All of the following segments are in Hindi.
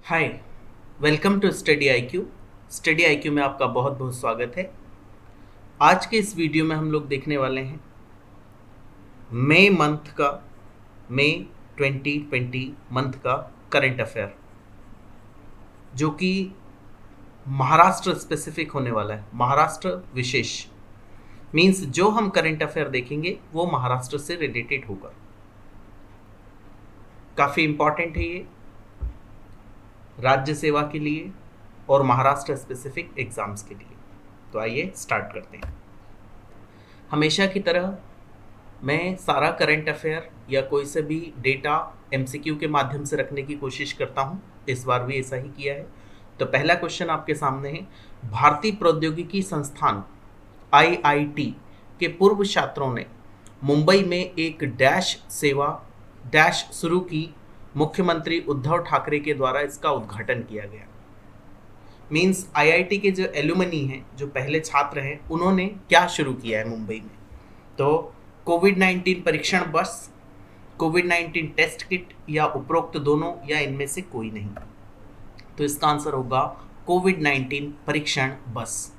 Hi, welcome to Study IQ. Study IQ में आपका बहुत बहुत स्वागत है। आज के इस वीडियो में हम लोग देखने वाले हैं मई मंथ का मई 2020 मंथ का करंट अफेयर, जो कि महाराष्ट्र स्पेसिफिक होने वाला है। महाराष्ट्र विशेष मीन्स जो हम करंट अफेयर देखेंगे वो महाराष्ट्र से रिलेटेड होगा। काफ़ी इम्पॉर्टेंट है ये राज्य सेवा के लिए और महाराष्ट्र स्पेसिफिक एग्जाम्स के लिए। तो आइए स्टार्ट करते हैं। हमेशा की तरह मैं सारा करंट अफेयर या कोई से भी डेटा एमसीक्यू के माध्यम से रखने की कोशिश करता हूँ। इस बार भी ऐसा ही किया है। तो पहला क्वेश्चन आपके सामने है, भारतीय प्रौद्योगिकी संस्थान आईआईटी के पूर्व छात्रों ने मुंबई में एक डैश सेवा डैश शुरू की। मुख्यमंत्री उद्धव ठाकरे के द्वारा इसका उद्घाटन किया गया। मीन्स आईआईटी के जो एलुमनी हैं, जो पहले छात्र हैं, उन्होंने क्या शुरू किया है मुंबई में। तो कोविड-19 परीक्षण बस, कोविड-19 टेस्ट किट या उपरोक्त दोनों या इनमें से कोई नहीं। तो इसका आंसर होगा कोविड-19 परीक्षण बस।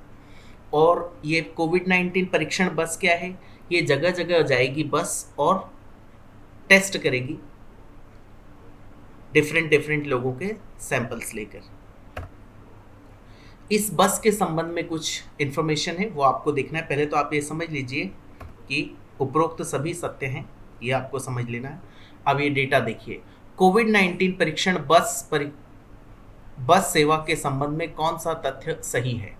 और ये कोविड-19 परीक्षण बस क्या है? ये जगह जगह जाएगी बस और टेस्ट करेगी डिफरेंट लोगों के सैंपल्स लेकर। इस बस के संबंध में कुछ इन्फॉर्मेशन है, वो आपको देखना है। पहले तो आप ये समझ लीजिए कि उपरोक्त सभी सत्य हैं, ये आपको समझ लेना है। अब ये डेटा देखिए, कोविड-19 परीक्षण बस सेवा के संबंध में कौन सा तथ्य सही है?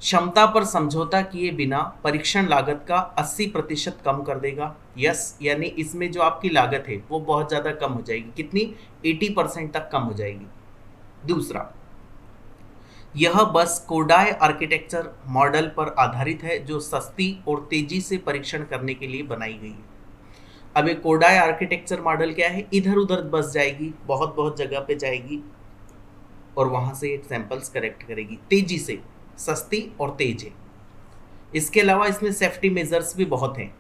क्षमता पर समझौता किए बिना परीक्षण लागत का 80% कम कर देगा। यस, यानी इसमें जो आपकी लागत है वो बहुत ज़्यादा कम हो जाएगी। कितनी? 80% तक कम हो जाएगी। दूसरा, यह बस कोडाई आर्किटेक्चर मॉडल पर आधारित है, जो सस्ती और तेजी से परीक्षण करने के लिए बनाई गई है। अब ये कोडाई आर्किटेक्चर मॉडल क्या है? इधर उधर बस जाएगी, बहुत बहुत जगह पे जाएगी और वहाँ से सैंपल्स कलेक्ट करेगी तेजी से, सस्ती और तेज है। इसके अलावा इसमें सेफ्टी मेजर्स भी बहुत हैं।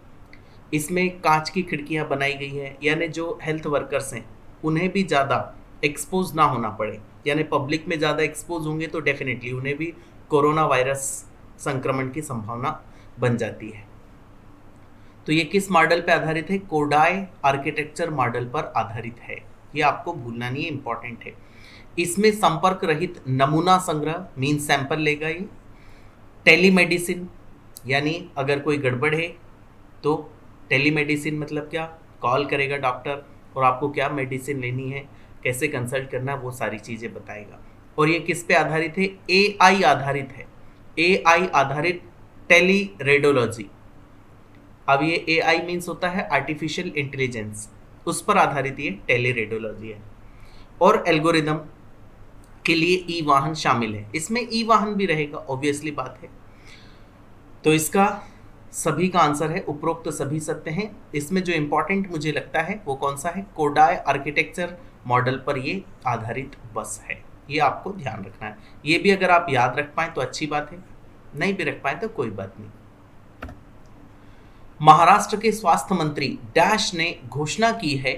इसमें कांच की खिड़कियां बनाई गई हैं, यानी जो हेल्थ वर्कर्स हैं उन्हें भी ज़्यादा एक्सपोज ना होना पड़े। यानी पब्लिक में ज़्यादा एक्सपोज होंगे तो डेफिनेटली उन्हें भी कोरोना वायरस संक्रमण की संभावना बन जाती है। तो ये किस मॉडल पर आधारित है? कोडाई आर्किटेक्चर मॉडल पर आधारित है। ये आपको भूलना नहीं है, इंपॉर्टेंट है। इसमें संपर्क रहित नमूना संग्रह मीन सैंपल लेगा ये। टेलीमेडिसिन, यानी अगर कोई गड़बड़ है तो टेलीमेडिसिन मतलब क्या? कॉल करेगा डॉक्टर और आपको क्या मेडिसिन लेनी है, कैसे कंसल्ट करना है, वो सारी चीज़ें बताएगा। और ये किस पे आधारित है? एआई आधारित है। एआई आधारित टेली रेडियोलॉजी। अब ये एआई मीन्स होता है आर्टिफिशियल इंटेलिजेंस, उस पर आधारित ये टेली रेडियोलॉजी है। और एल्गोरिदम के लिए ई वाहन शामिल है। इसमें ई वाहन भी रहेगा, ऑब्वियसली बात है। तो इसका सभी का आंसर है उपरोक्त सभी सत्य हैं। इसमें जो इंपॉर्टेंट मुझे लगता है वो कौन सा है? कोडाई आर्किटेक्चर मॉडल पर ये आधारित बस है। ये आपको ध्यान रखना है। ये भी अगर आप याद रख पाए तो अच्छी बात है, नहीं भी रख पाए तो कोई बात नहीं। महाराष्ट्र के स्वास्थ्य मंत्री डैश ने घोषणा की है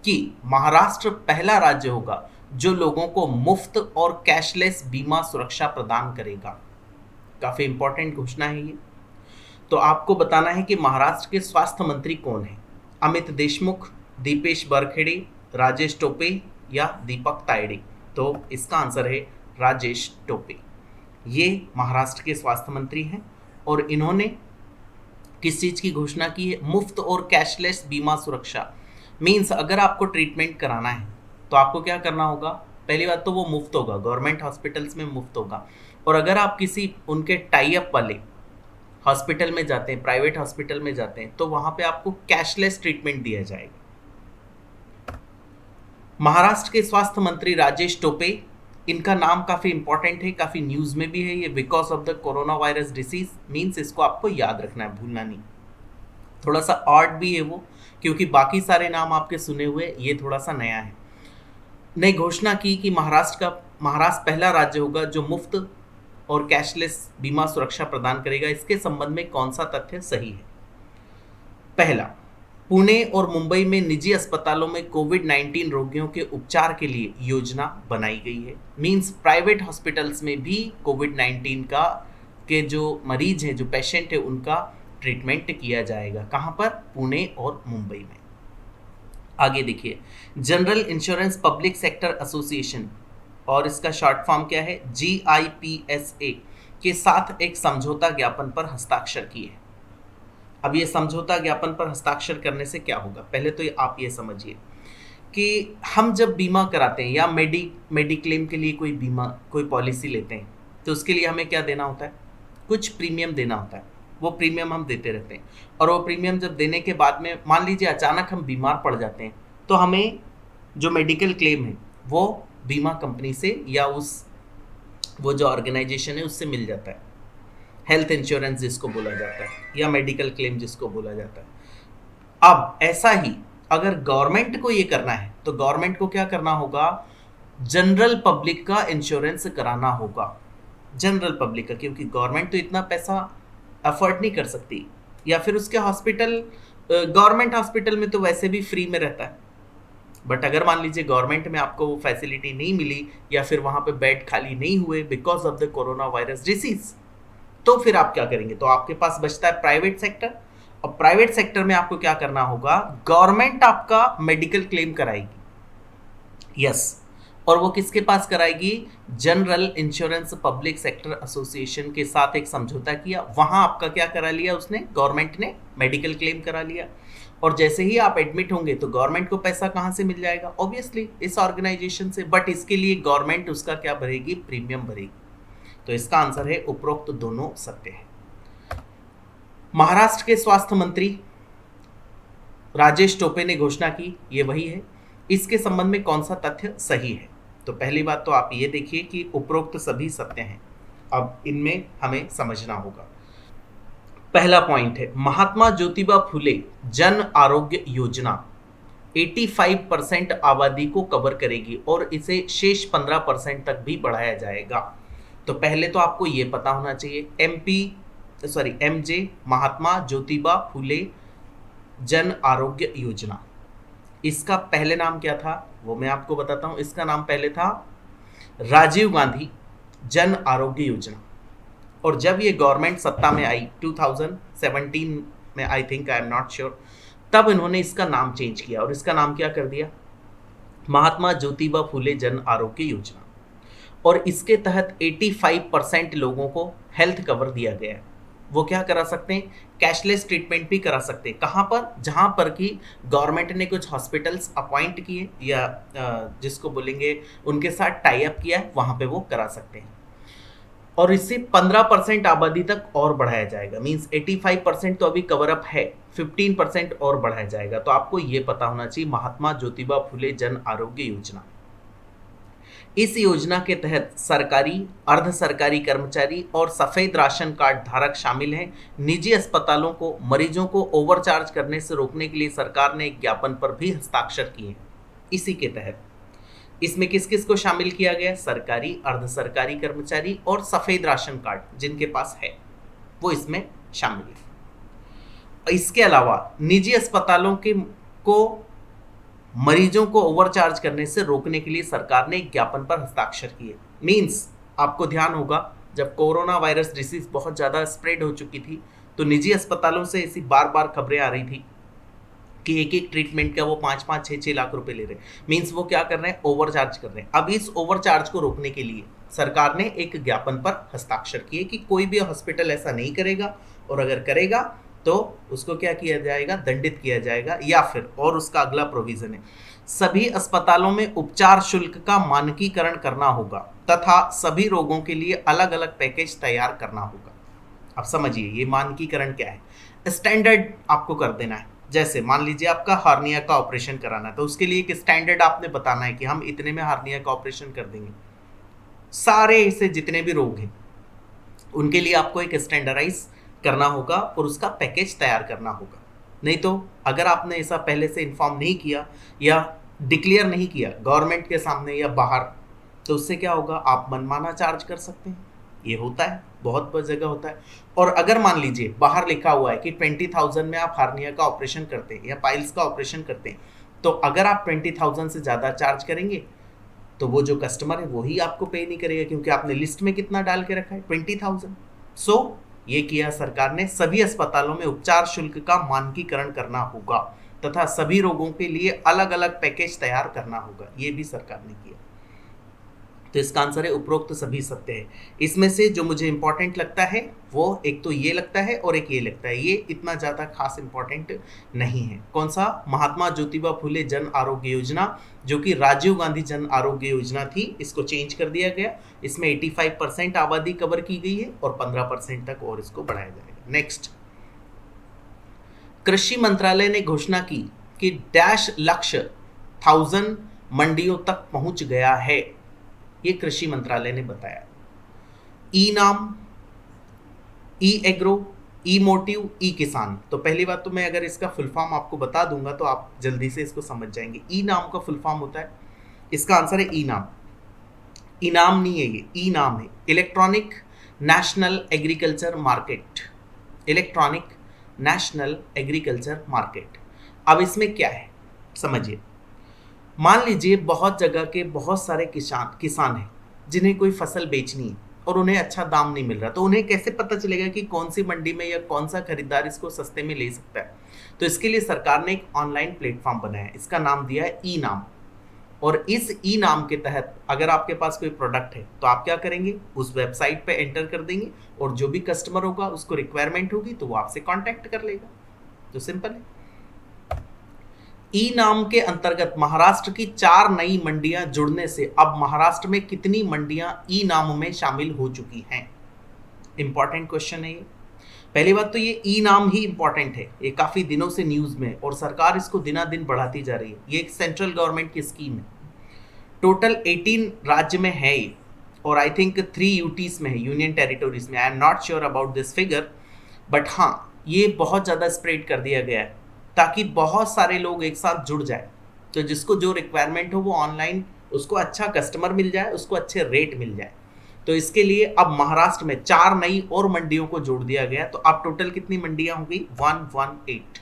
कि महाराष्ट्र पहला राज्य होगा जो लोगों को मुफ्त और कैशलेस बीमा सुरक्षा प्रदान करेगा। काफी इंपॉर्टेंट घोषणा है ये। तो आपको बताना है कि महाराष्ट्र के स्वास्थ्य मंत्री कौन है? अमित देशमुख, दीपेश बरखेड़े, राजेश टोपे या दीपक तायडे? तो इसका आंसर है राजेश टोपे। ये महाराष्ट्र के स्वास्थ्य मंत्री हैं और इन्होंने किस चीज की घोषणा की है? मुफ्त और कैशलेस बीमा सुरक्षा। मीन्स अगर आपको ट्रीटमेंट कराना है तो आपको क्या करना होगा? पहली बात तो वो मुफ्त होगा, गवर्नमेंट हॉस्पिटल्स में मुफ्त होगा। और अगर आप किसी उनके टाई अप वाले हॉस्पिटल में जाते हैं, प्राइवेट हॉस्पिटल में जाते हैं, तो वहां पे आपको कैशलेस ट्रीटमेंट दिया जाएगा। महाराष्ट्र के स्वास्थ्य मंत्री राजेश टोपे, इनका नाम काफी इंपॉर्टेंट है, काफी न्यूज में भी है ये। Because of the corona virus disease means इसको आपको याद रखना है, भूलना नहीं। थोड़ा सा ऑड भी है वो, क्योंकि बाकी सारे नाम आपके सुने हुए, ये थोड़ा सा नया है। ने घोषणा की कि महाराष्ट्र पहला राज्य होगा जो मुफ्त और कैशलेस बीमा सुरक्षा प्रदान करेगा। इसके संबंध में कौन सा तथ्य सही है? पहला, पुणे और मुंबई में निजी अस्पतालों में कोविड-19 रोगियों के उपचार के लिए योजना बनाई गई है। मींस प्राइवेट हॉस्पिटल्स में भी कोविड-19 का के जो मरीज हैं, जो पेशेंट है, उनका ट्रीटमेंट किया जाएगा। कहाँ पर? पुणे और मुंबई में। आगे देखिए, general insurance public sector association और इसका शॉर्ट फॉर्म क्या है, GIPSA के साथ एक समझौता ज्ञापन पर हस्ताक्षर किए। अब ये समझौता ज्ञापन पर हस्ताक्षर करने से क्या होगा, पहले तो आप ये समझिए कि हम जब बीमा कराते हैं या मेडिक्लेम के लिए कोई बीमा, कोई पॉलिसी लेते हैं, तो उसके लिए हमें क्या देना होता है, कुछ प्रीमियम देना होता है। वो प्रीमियम हम देते रहते हैं, और वो प्रीमियम जब देने के बाद में मान लीजिए अचानक हम बीमार पड़ जाते हैं, तो हमें जो मेडिकल क्लेम है वो बीमा कंपनी से या वो जो ऑर्गेनाइजेशन है उससे मिल जाता है। हेल्थ इंश्योरेंस जिसको बोला जाता है, या मेडिकल क्लेम जिसको बोला जाता है। अब ऐसा ही अगर गवर्नमेंट को ये करना है, तो गवर्नमेंट को क्या करना होगा, जनरल पब्लिक का इंश्योरेंस कराना होगा। जनरल पब्लिक का, क्योंकि गवर्नमेंट तो इतना पैसा अफोर्ड नहीं कर सकती, या फिर उसके हॉस्पिटल, गवर्नमेंट हॉस्पिटल में तो वैसे भी फ्री में रहता है, बट अगर मान लीजिए गवर्नमेंट में आपको वो फैसिलिटी नहीं मिली, या फिर वहाँ पे बेड खाली नहीं हुए because of the corona virus disease, तो फिर आप क्या करेंगे, तो आपके पास बचता है प्राइवेट सेक्टर। और प्राइवेट सेक्टर में आपको क्या करना होगा, गवर्नमेंट आपका मेडिकल क्लेम कराएगी, यस, और वो किसके पास कराएगी, general insurance public sector association के साथ एक समझौता किया, वहां आपका क्या करा लिया उसने, गवर्नमेंट ने मेडिकल क्लेम करा लिया। और जैसे ही आप एडमिट होंगे तो गवर्नमेंट को पैसा कहाँ से मिल जाएगा, ऑब्वियसली इस ऑर्गेनाइजेशन से, बट इसके लिए गवर्नमेंट उसका क्या भरेगी, प्रीमियम भरेगी। तो इसका आंसर है उपरोक्त दोनों सत्य है। महाराष्ट्र के स्वास्थ्य मंत्री राजेश टोपे ने घोषणा की, ये वही है। इसके संबंध में कौन सा तथ्य सही है, तो पहली बात तो आप ये देखिए कि उपरोक्त सभी सत्य हैं। अब इनमें हमें समझना होगा। पहला पॉइंट है, महात्मा ज्योतिबा फुले जन आरोग्य योजना 85% आबादी को कवर करेगी और इसे शेष 15% तक भी बढ़ाया जाएगा। तो पहले तो आपको ये पता होना चाहिए, MJ महात्मा ज्योतिबा फुले जन आरोग्य योजना, इसका पहले नाम क्या था वो मैं आपको बताता हूं। इसका नाम पहले था राजीव गांधी जन आरोग्य योजना, और जब ये गवर्नमेंट सत्ता में आई 2017 में, I think, I am not sure, तब इन्होंने इसका नाम चेंज किया और इसका नाम क्या कर दिया, महात्मा ज्योतिबा फुले जन आरोग्य योजना। और इसके तहत 85% लोगों को हेल्थ कवर दिया गया है। वो क्या करा सकते हैं, कैशलेस ट्रीटमेंट भी करा सकते हैं। कहाँ पर, जहाँ पर कि गवर्नमेंट ने कुछ हॉस्पिटल्स अपॉइंट किए या जिसको बोलेंगे उनके साथ टाई अप किया है, वहाँ पे वो करा सकते हैं। और इससे 15% आबादी तक और बढ़ाया जाएगा। मींस 85% तो अभी कवर अप है, 15% और बढ़ाया जाएगा। तो आपको ये पता होना चाहिए, महात्मा ज्योतिबा फुले जन आरोग्य योजना। इस योजना के तहत सरकारी, अर्ध सरकारी कर्मचारी और सफेद राशन कार्ड धारक शामिल हैं। निजी अस्पतालों को मरीजों को ओवरचार्ज करने से रोकने के लिए सरकार ने एक ज्ञापन पर भी हस्ताक्षर किए। इसी के तहत इसमें किस किस को शामिल किया गया, सरकारी, अर्ध सरकारी कर्मचारी और सफेद राशन कार्ड जिनके पास है वो इसमें शामिल है। इसके अलावा निजी अस्पतालों को मरीजों को ओवरचार्ज करने से रोकने के लिए सरकार ने एक ज्ञापन पर हस्ताक्षर किए। मींस आपको ध्यान होगा, जब कोरोना वायरस डिसीज बहुत ज़्यादा स्प्रेड हो चुकी थी तो निजी अस्पतालों से ऐसी बार बार खबरें आ रही थी कि एक एक ट्रीटमेंट का वो 5-5, 6-6 लाख रुपए ले रहे हैं। मींस वो क्या कर रहे हैं, ओवरचार्ज कर रहे हैं। अब इस ओवरचार्ज को रोकने के लिए सरकार ने एक ज्ञापन पर हस्ताक्षर किए कि कोई भी हॉस्पिटल ऐसा नहीं करेगा, और अगर करेगा तो उसको क्या किया जाएगा, दंडित किया जाएगा। या फिर और उसका अगला प्रोविजन है, सभी अस्पतालों में उपचार शुल्क का मानकीकरण करना होगा तथा सभी रोगों के लिए अलग अलग पैकेज तैयार करना होगा। अब समझिए ये मानकीकरण क्या है, स्टैंडर्ड आपको कर देना है। जैसे मान लीजिए आपका हार्निया का ऑपरेशन कराना है, तो उसके लिए एक स्टैंडर्ड आपने बताना है कि हम इतने में हार्निया का ऑपरेशन कर देंगे। सारे ऐसे जितने भी रोग हैं उनके लिए आपको एक स्टैंडर्डाइज करना होगा और उसका पैकेज तैयार करना होगा। नहीं तो अगर आपने ऐसा पहले से इन्फॉर्म नहीं किया या डिक्लेयर नहीं किया गवर्नमेंट के सामने या बाहर, तो उससे क्या होगा, आप मनमाना चार्ज कर सकते हैं। ये होता है, बहुत जगह होता है। और अगर मान लीजिए बाहर लिखा हुआ है कि 20,000 में आप हार्निया का ऑपरेशन करते हैं या पाइल्स का ऑपरेशन करते हैं, तो अगर आप 20,000 से ज़्यादा चार्ज करेंगे तो वो जो कस्टमर है वही आपको पे नहीं करेगा, क्योंकि आपने लिस्ट में कितना डाल के रखा है, 20,000। सो ये किया सरकार ने, सभी अस्पतालों में उपचार शुल्क का मानकीकरण करना होगा तथा सभी रोगों के लिए अलग अलग पैकेज तैयार करना होगा, ये भी सरकार ने किया। तो इसका आंसर है उपरोक्त सभी सत्य है। इसमें से जो मुझे इंपॉर्टेंट लगता है वो एक तो ये लगता है और एक ये लगता है, ये इतना ज़्यादा खास इंपॉर्टेंट नहीं है। कौन सा? महात्मा ज्योतिबा फुले जन आरोग्य योजना, जो कि राजीव गांधी जन आरोग्य योजना थी, इसको चेंज कर दिया गया। इसमें 85% आबादी कवर की गई है और 15% तक और इसको बढ़ाया जाएगा। नेक्स्ट, कृषि मंत्रालय ने घोषणा की कि डैश लक्ष्य 1000 मंडियों तक पहुंच गया है, ये कृषि मंत्रालय ने बताया। ई नाम, ई एग्रो, ई मोटिव, ई किसान। तो पहली बात तो मैं अगर इसका फुल फॉर्म आपको बता दूंगा तो आप जल्दी से इसको समझ जाएंगे। ई नाम का फुल फॉर्म होता है, इसका आंसर है ई नाम। इनाम नहीं है ये, ई नाम है, electronic national agriculture market, electronic national agriculture market. अब इसमें क्या है समझिए। मान लीजिए बहुत जगह के बहुत सारे किसान हैं जिन्हें कोई फसल बेचनी है और उन्हें अच्छा दाम नहीं मिल रहा, तो उन्हें कैसे पता चलेगा कि कौन सी मंडी में या कौन सा खरीदार इसको सस्ते में ले सकता है? तो इसके लिए सरकार ने एक ऑनलाइन प्लेटफॉर्म बनाया है, इसका नाम दिया है ई नाम। और इस ई नाम के तहत अगर आपके पास कोई प्रोडक्ट है तो आप क्या करेंगे, उस वेबसाइट पे एंटर कर देंगे और जो भी कस्टमर होगा उसको रिक्वायरमेंट होगी तो वो आपसे कांटेक्ट कर लेगा। तो सिंपल है। ई नाम के अंतर्गत महाराष्ट्र की 4 नई मंडियां जुड़ने से अब महाराष्ट्र में कितनी मंडियां ई नाम में शामिल हो चुकी हैं? इंपॉर्टेंट क्वेश्चन है ये। पहली बात तो ये ई नाम ही इंपॉर्टेंट है, ये काफी दिनों से न्यूज में और सरकार इसको दिना दिन बढ़ाती जा रही है। ये एक सेंट्रल गवर्नमेंट की स्कीम है, टोटल 18 राज्य में है ये, और आई थिंक 3 यूटीज में है, यूनियन टेरिटोरीज में। I am not sure about this figure, but हाँ ये बहुत ज़्यादा स्प्रेड कर दिया गया है ताकि बहुत सारे लोग एक साथ जुड़ जाए। तो जिसको जो रिक्वायरमेंट हो वो ऑनलाइन उसको अच्छा कस्टमर मिल जाए, उसको अच्छे रेट मिल जाए। तो इसके लिए अब महाराष्ट्र में 4 नई और मंडियों को जोड़ दिया गया। तो अब टोटल कितनी मंडियां हो गई? 118।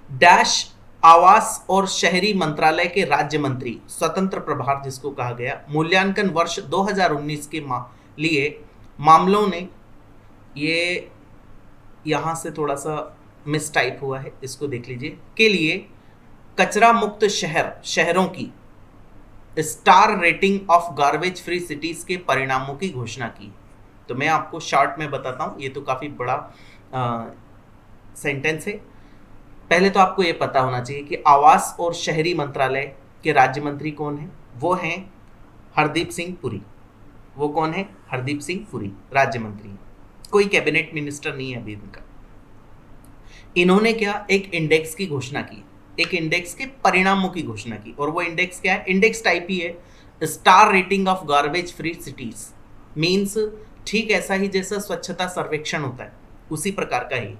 डैश आवास और शहरी मंत्रालय के राज्य मंत्री, स्वतंत्र प्रभार जिसको कहा गया, मूल्यांकन वर्ष 2019 के लिए मामलों ने, ये यहां से थोड़ा सा मिस टाइप हुआ है, इसको देख लीजिए, के लिए कचरा मुक्त शहरों की star rating of garbage free cities के परिणामों की घोषणा की। तो मैं आपको शॉर्ट में बताता हूं, ये तो काफी बड़ा सेंटेंस है। पहले तो आपको ये पता होना चाहिए कि आवास और शहरी मंत्रालय के राज्य मंत्री कौन है? वो हैं हरदीप सिंह पुरी। वो कौन है? हरदीप सिंह पुरी राज्य मंत्री, कोई कैबिनेट मिनिस्टर नहीं है अभी इनका। इन्होंने क्या, एक इंडेक्स की घोषणा की, एक इंडेक्स के परिणामों की घोषणा की। और वो इंडेक्स क्या है? इंडेक्स टाइप ही है, star rating of garbage free cities. Means ठीक ऐसा ही जैसा स्वच्छता सर्वेक्षण होता है उसी प्रकार का ही,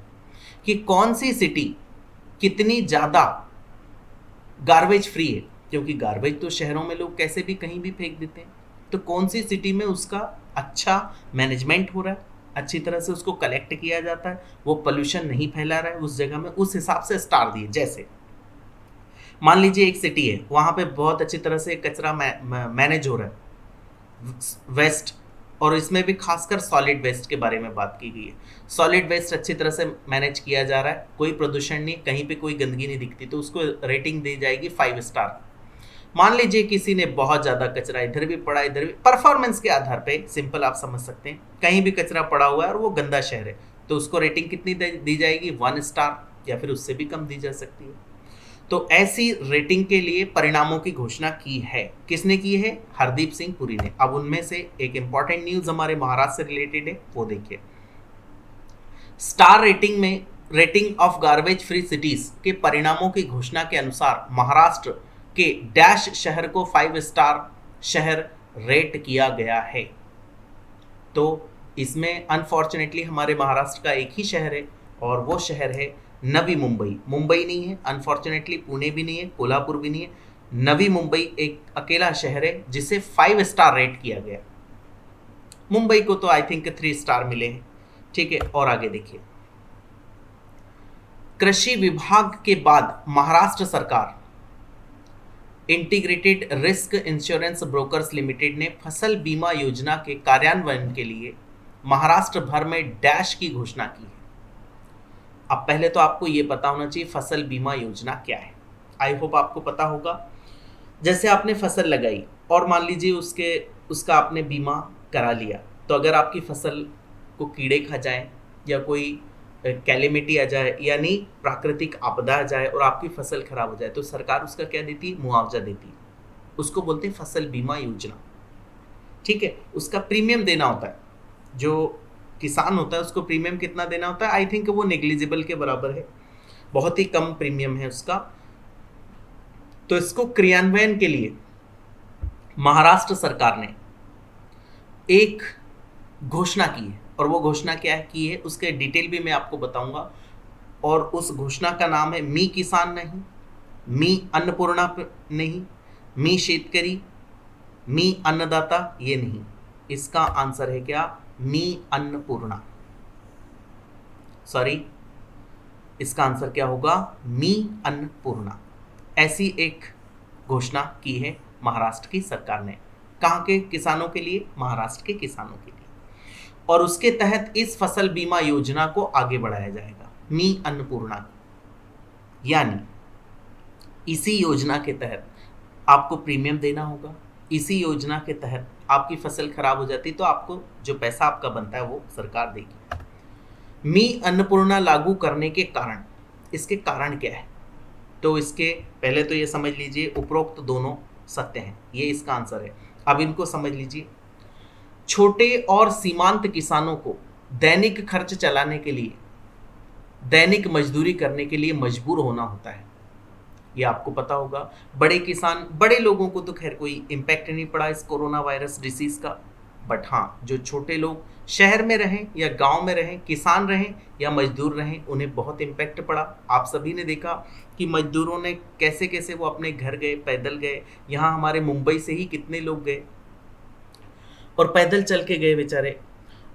कि कौन सी सिटी कितनी ज्यादा गार्बेज फ्री है, क्योंकि गार्बेज तो शहरों में लोग कैसे भी कहीं भी फेंक देते हैं। तो कौन सी सिटी में उसका अच्छा मैनेजमेंट हो रहा है, अच्छी तरह से उसको कलेक्ट किया जाता है, वो पोल्यूशन नहीं फैला रहा है उस जगह में, उस हिसाब से स्टार दिए। जैसे मान लीजिए एक सिटी है, वहाँ पे बहुत अच्छी तरह से कचरा मैनेज हो रहा है, वेस्ट, और इसमें भी खासकर सॉलिड वेस्ट के बारे में बात की गई है। सॉलिड वेस्ट अच्छी तरह से मैनेज किया जा रहा है, कोई प्रदूषण नहीं, कहीं पे कोई गंदगी नहीं दिखती, तो उसको रेटिंग दी जाएगी 5 स्टार। मान लीजिए किसी ने बहुत ज़्यादा कचरा इधर भी पड़ा इधर भी, परफॉर्मेंस के आधार पे, सिंपल आप समझ सकते हैं, कहीं भी कचरा पड़ा हुआ है और वो गंदा शहर है, तो उसको रेटिंग कितनी दी जाएगी? 1 स्टार, या फिर उससे भी कम दी जा सकती है। तो ऐसी रेटिंग के लिए परिणामों की घोषणा की है। किसने की है? हरदीप सिंह पुरी ने। अब उनमें से एक इंपॉर्टेंट न्यूज हमारे महाराष्ट्र से रिलेटेड है, वो देखिए। स्टार रेटिंग में rating of garbage free cities के परिणामों की घोषणा के अनुसार महाराष्ट्र के डैश शहर को 5 स्टार शहर रेट किया गया है। तो इसमें अनफॉर्चुनेटली हमारे महाराष्ट्र का एक ही शहर है और वो शहर है नवी मुंबई। मुंबई नहीं है अनफॉर्चुनेटली, पुणे भी नहीं है, कोल्हापुर भी नहीं है, नवी मुंबई एक अकेला शहर है जिसे 5 स्टार रेट किया गया। मुंबई को तो आई थिंक 3 स्टार मिले हैं, ठीक है। और आगे देखिए, कृषि विभाग के बाद महाराष्ट्र सरकार integrated risk insurance brokers limited ने फसल बीमा योजना के कार्यान्वयन के लिए महाराष्ट्र भर में डैश की घोषणा की है। अब पहले तो आपको ये पता होना चाहिए फसल बीमा योजना क्या है। आई होप आपको पता होगा। जैसे आपने फसल लगाई और मान लीजिए उसका आपने बीमा करा लिया, तो अगर आपकी फसल को कीड़े खा जाए या कोई कैलेमिटी आ जाए, यानी प्राकृतिक आपदा आ जाए और आपकी फसल खराब हो जाए, तो सरकार उसका क्या देती है? मुआवजा देती है। उसको बोलते हैं फसल बीमा योजना, ठीक है। उसका प्रीमियम देना होता है, जो किसान होता है उसको प्रीमियम कितना देना होता है? आई थिंक वो नेग्लिजिबल के बराबर है, बहुत ही कम प्रीमियम है उसका। तो इसको क्रियान्वयन के लिए महाराष्ट्र सरकार ने एक घोषणा की है, और वो घोषणा क्या है की है उसके डिटेल भी मैं आपको बताऊंगा। और उस घोषणा का नाम है मी किसान नहीं, मी अन्नपूर्णा नहीं, मी शेतकरी, मी अन्नदाता, ये नहीं। इसका आंसर है क्या? मी अन्नपूर्णा। सॉरी, इसका आंसर क्या होगा? मी अन्नपूर्णा। ऐसी एक घोषणा की है महाराष्ट्र की सरकार ने। कहाँ के किसानों के लिए? महाराष्ट्र के किसानों के लिए। और उसके तहत इस फसल बीमा योजना को आगे बढ़ाया जाएगा, मी अन्नपूर्णा। यानी इसी योजना के तहत आपको प्रीमियम देना होगा। इसी योजना के तहत आपकी फसल खराब हो जाती तो आपको जो पैसा आपका बनता है वो सरकार देगी। मी अन्नपूर्णा लागू करने के कारण, इसके कारण क्या है? तो इसके पहले तो ये समझ लीजिए उपरोक्त दोनों सत्य हैं, ये इसका आंसर है। अब इनको समझ लीजिए। छोटे और सीमांत किसानों को दैनिक खर्च चलाने के लिए, दैनिक मजदूरी करने के लिए मजबूर होना होता है, ये आपको पता होगा। बड़े किसान, बड़े लोगों को तो खैर कोई इम्पैक्ट नहीं पड़ा इस कोरोना वायरस डिसीज का, बट हाँ, जो छोटे लोग शहर में रहें या गांव में रहें, किसान रहें या मजदूर रहें, उन्हें बहुत इम्पैक्ट पड़ा। आप सभी ने देखा कि मजदूरों ने कैसे कैसे वो अपने घर गए, पैदल गए। यहाँ हमारे मुंबई से ही कितने लोग गए और पैदल चल के गए बेचारे,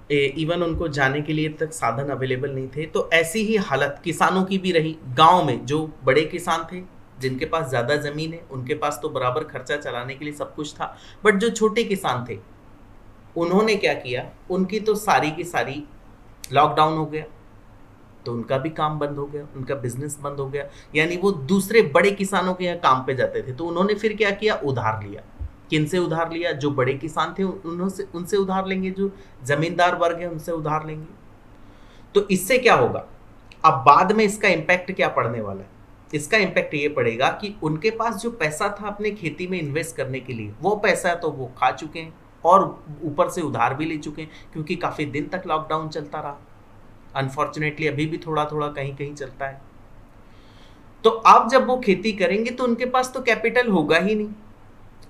इवन उनको जाने के लिए तक साधन अवेलेबल नहीं थे। तो ऐसी ही हालत किसानों की भी रही। गांव में जो बड़े किसान थे, जिनके पास ज़्यादा ज़मीन है, उनके पास तो बराबर खर्चा चलाने के लिए सब कुछ था, बट जो छोटे किसान थे उन्होंने क्या किया? उनकी तो सारी की सारी लॉकडाउन हो गया, तो उनका भी काम बंद हो गया, उनका बिजनेस बंद हो गया। यानी वो दूसरे बड़े किसानों के यहाँ काम पे जाते थे, तो उन्होंने फिर क्या किया? उधार लिया। किनसे उधार लिया? जो बड़े किसान थे उनसे उधार लेंगे, जो जमींदार वर्ग है उनसे उधार लेंगे। तो इससे क्या होगा? अब बाद में इसका इम्पैक्ट क्या पड़ने वाला है? इसका इम्पैक्ट ये पड़ेगा कि उनके पास जो पैसा था अपने खेती में इन्वेस्ट करने के लिए, वो पैसा तो वो खा चुके हैं और ऊपर से उधार भी ले चुके हैं, क्योंकि काफ़ी दिन तक लॉकडाउन चलता रहा। अनफॉर्चुनेटली अभी भी थोड़ा थोड़ा कहीं कहीं चलता है। तो अब जब वो खेती करेंगे तो उनके पास तो कैपिटल होगा ही नहीं,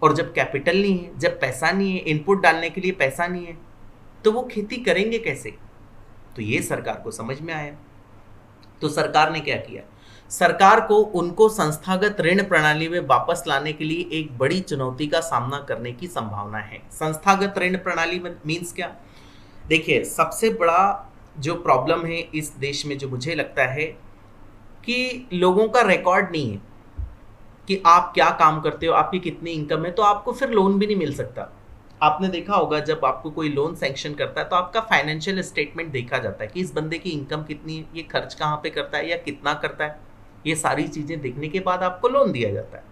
और जब कैपिटल नहीं है, जब पैसा नहीं है, इनपुट डालने के लिए पैसा नहीं है, तो वो खेती करेंगे कैसे? तो ये सरकार को समझ में आया। तो सरकार ने क्या किया? सरकार को उनको संस्थागत ऋण प्रणाली में वापस लाने के लिए एक बड़ी चुनौती का सामना करने की संभावना है। संस्थागत ऋण प्रणाली में मीन्स क्या? देखिए, सबसे बड़ा जो प्रॉब्लम है इस देश में, जो मुझे लगता है कि लोगों का रिकॉर्ड नहीं है कि आप क्या काम करते हो, आपकी कितनी इनकम है, तो आपको फिर लोन भी नहीं मिल सकता। आपने देखा होगा जब आपको कोई लोन सैंक्शन करता है तो आपका फाइनेंशियल स्टेटमेंट देखा जाता है कि इस बंदे की इनकम कितनी है, ये खर्च कहाँ पे करता है या कितना करता है। ये सारी चीज़ें देखने के बाद आपको लोन दिया जाता है।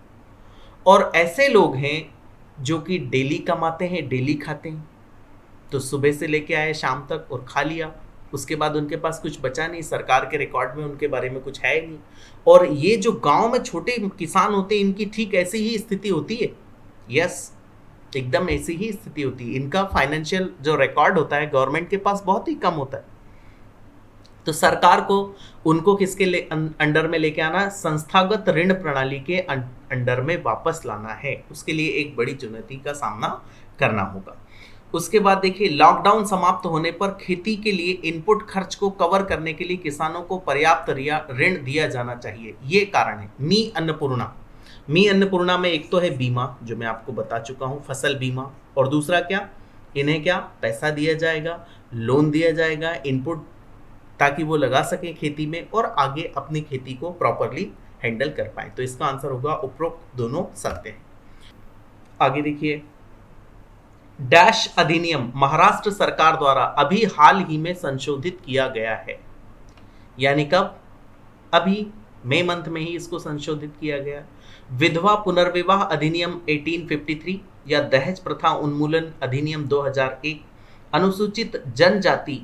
और ऐसे लोग हैं जो कि डेली कमाते हैं, डेली खाते हैं, तो सुबह से लेके आए शाम तक और खा लिया, उसके बाद उनके पास कुछ बचा नहीं, सरकार के रिकॉर्ड में उनके बारे में कुछ है नहीं। और ये जो गांव में छोटे किसान होते हैं, इनकी ठीक ऐसी ही स्थिति होती है। यस, एकदम ऐसी ही स्थिति होती है। इनका फाइनेंशियल जो रिकॉर्ड होता है गवर्नमेंट के पास बहुत ही कम होता है। तो सरकार को उनको किसके अंडर में लेके आना? संस्थागत ऋण प्रणाली के अंडर में वापस लाना है। उसके लिए एक बड़ी चुनौती का सामना करना होगा। उसके बाद देखिए, लॉकडाउन समाप्त होने पर खेती के लिए इनपुट खर्च को कवर करने के लिए किसानों को पर्याप्त ऋण दिया जाना चाहिए। ये कारण है मी अन्नपूर्णा। मी अन्नपूर्णा में एक तो है बीमा, जो मैं आपको बता चुका हूँ, फसल बीमा, और दूसरा क्या? इन्हें क्या पैसा दिया जाएगा, लोन दिया जाएगा, इनपुट, ताकि वो लगा सकें खेती में और आगे अपनी खेती को प्रॉपरली हैंडल कर पाए। तो इसका आंसर होगा उपरोक्त दोनों सत्य है। आगे देखिए, डैश अधिनियम महाराष्ट्र सरकार द्वारा अभी हाल ही में संशोधित किया गया है। यानी कब? अभी मई मंथ में ही इसको संशोधित किया गया। विधवा पुनर्विवाह अधिनियम 1853 या दहेज प्रथा उन्मूलन अधिनियम 2001, अनुसूचित जनजाति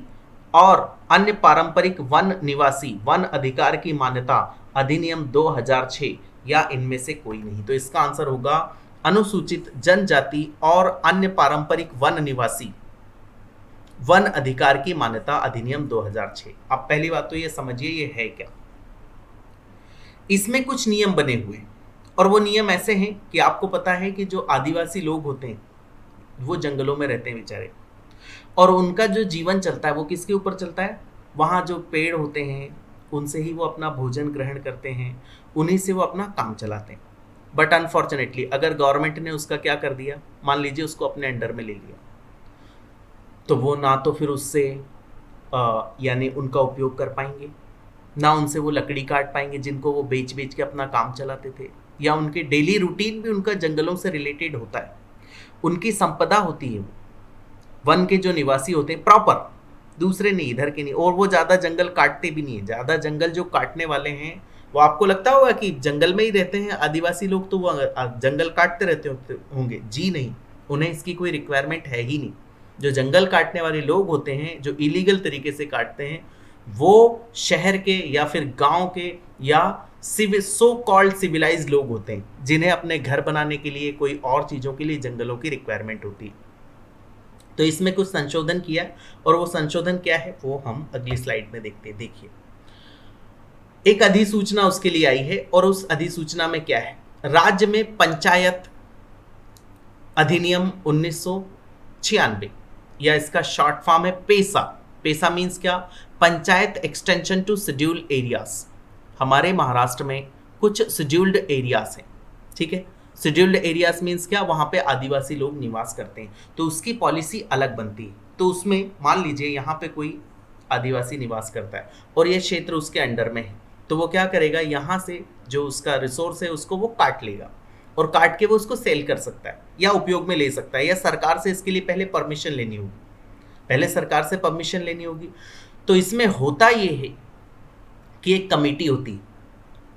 और अन्य पारंपरिक वन निवासी वन अधिकार की मान्यता अधिनियम 2006 या इनमें से कोई नहीं। तो इसका आंसर होगा अनुसूचित जनजाति और अन्य पारंपरिक वन निवासी वन अधिकार की मान्यता अधिनियम 2006। अब पहली बात तो ये समझिए ये है क्या। इसमें कुछ नियम बने हुए हैं और वो नियम ऐसे हैं कि आपको पता है कि जो आदिवासी लोग होते हैं वो जंगलों में रहते हैं बेचारे, और उनका जो जीवन चलता है वो किसके ऊपर चलता है? वहाँ जो पेड़ होते हैं उनसे ही वो अपना भोजन ग्रहण करते हैं, उन्हीं से वो अपना काम चलाते हैं। बट अनफॉर्चुनेटली अगर गवर्नमेंट ने उसका क्या कर दिया, मान लीजिए उसको अपने अंडर में ले लिया, तो वो ना तो फिर उससे यानी उनका उपयोग कर पाएंगे, ना उनसे वो लकड़ी काट पाएंगे जिनको वो बेच बेच के अपना काम चलाते थे, या उनके डेली रूटीन भी उनका जंगलों से रिलेटेड होता है, उनकी संपदा होती है, वन के जो निवासी होते हैं प्रॉपर, दूसरे नहीं, इधर के नहीं, और वो ज़्यादा जंगल काटते भी नहीं है। ज़्यादा जंगल जो काटने वाले हैं वो आपको लगता होगा कि जंगल में ही रहते हैं आदिवासी लोग, तो वो जंगल काटते रहते होंगे। जी नहीं, उन्हें इसकी कोई रिक्वायरमेंट है ही नहीं। जो जंगल काटने वाले लोग होते हैं, जो इलीगल तरीके से काटते हैं, वो शहर के या फिर गांव के या सो कॉल्ड सिविलाइज्ड लोग होते हैं, जिन्हें अपने घर बनाने के लिए, कोई और चीज़ों के लिए जंगलों की रिक्वायरमेंट होती है। तो इसमें कुछ संशोधन किया, और वो संशोधन क्या है वो हम अगली स्लाइड में देखते हैं। देखिए, एक अधिसूचना उसके लिए आई है, और उस अधिसूचना में क्या है? राज्य में पंचायत अधिनियम 1996, या इसका शॉर्ट फॉर्म है पेसा। पेसा मीन्स क्या? Panchayat extension to scheduled areas. हमारे महाराष्ट्र में कुछ शेड्यूल्ड एरियाज हैं, ठीक है। शेड्यूल्ड एरियाज मीन्स क्या? वहाँ पे आदिवासी लोग निवास करते हैं, तो उसकी पॉलिसी अलग बनती है। तो उसमें मान लीजिए यहाँ पे कोई आदिवासी निवास करता है और ये क्षेत्र उसके अंडर में है, तो वो क्या करेगा, यहाँ से जो उसका रिसोर्स है उसको वो काट लेगा, और काट के वो उसको सेल कर सकता है या उपयोग में ले सकता है, या सरकार से इसके लिए पहले परमिशन लेनी होगी, पहले सरकार से परमिशन लेनी होगी। तो इसमें होता ये है कि एक कमेटी होती है,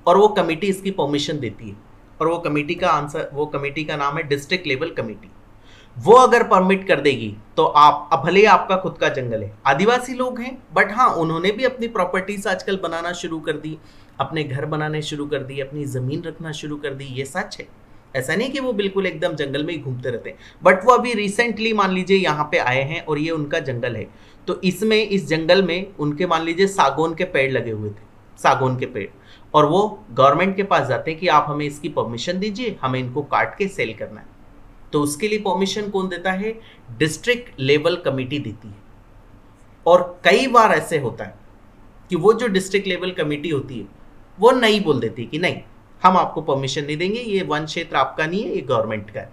और वो कमेटी इसकी परमिशन देती है, और वो कमेटी का नाम है डिस्ट्रिक्ट लेवल कमेटी। वो अगर परमिट कर देगी तो आप, अब भले आपका खुद का जंगल है, आदिवासी लोग हैं, बट हाँ उन्होंने भी अपनी प्रॉपर्टीज आजकल बनाना शुरू कर दी, अपने घर बनाने शुरू कर दिए, अपनी ज़मीन रखना शुरू कर दी, ये सच है। ऐसा नहीं कि वो बिल्कुल एकदम जंगल में ही घूमते रहते हैं, बट वो अभी रिसेंटली मान लीजिए यहाँ पे आए हैं और ये उनका जंगल है, तो इसमें इस जंगल में उनके मान लीजिए सागौन के पेड़ लगे हुए थे, सागौन के पेड़, और वो गवर्नमेंट के पास जाते हैं कि आप हमें इसकी परमिशन दीजिए, हमें इनको काट के सेल करना है। तो उसके लिए परमिशन कौन देता है? डिस्ट्रिक्ट लेवल कमेटी देती है। और कई बार ऐसे होता है कि वो जो डिस्ट्रिक्ट लेवल कमेटी होती है वो नहीं बोल देती कि नहीं, हम आपको परमिशन नहीं देंगे, ये वन क्षेत्र आपका नहीं है, ये गवर्नमेंट का है।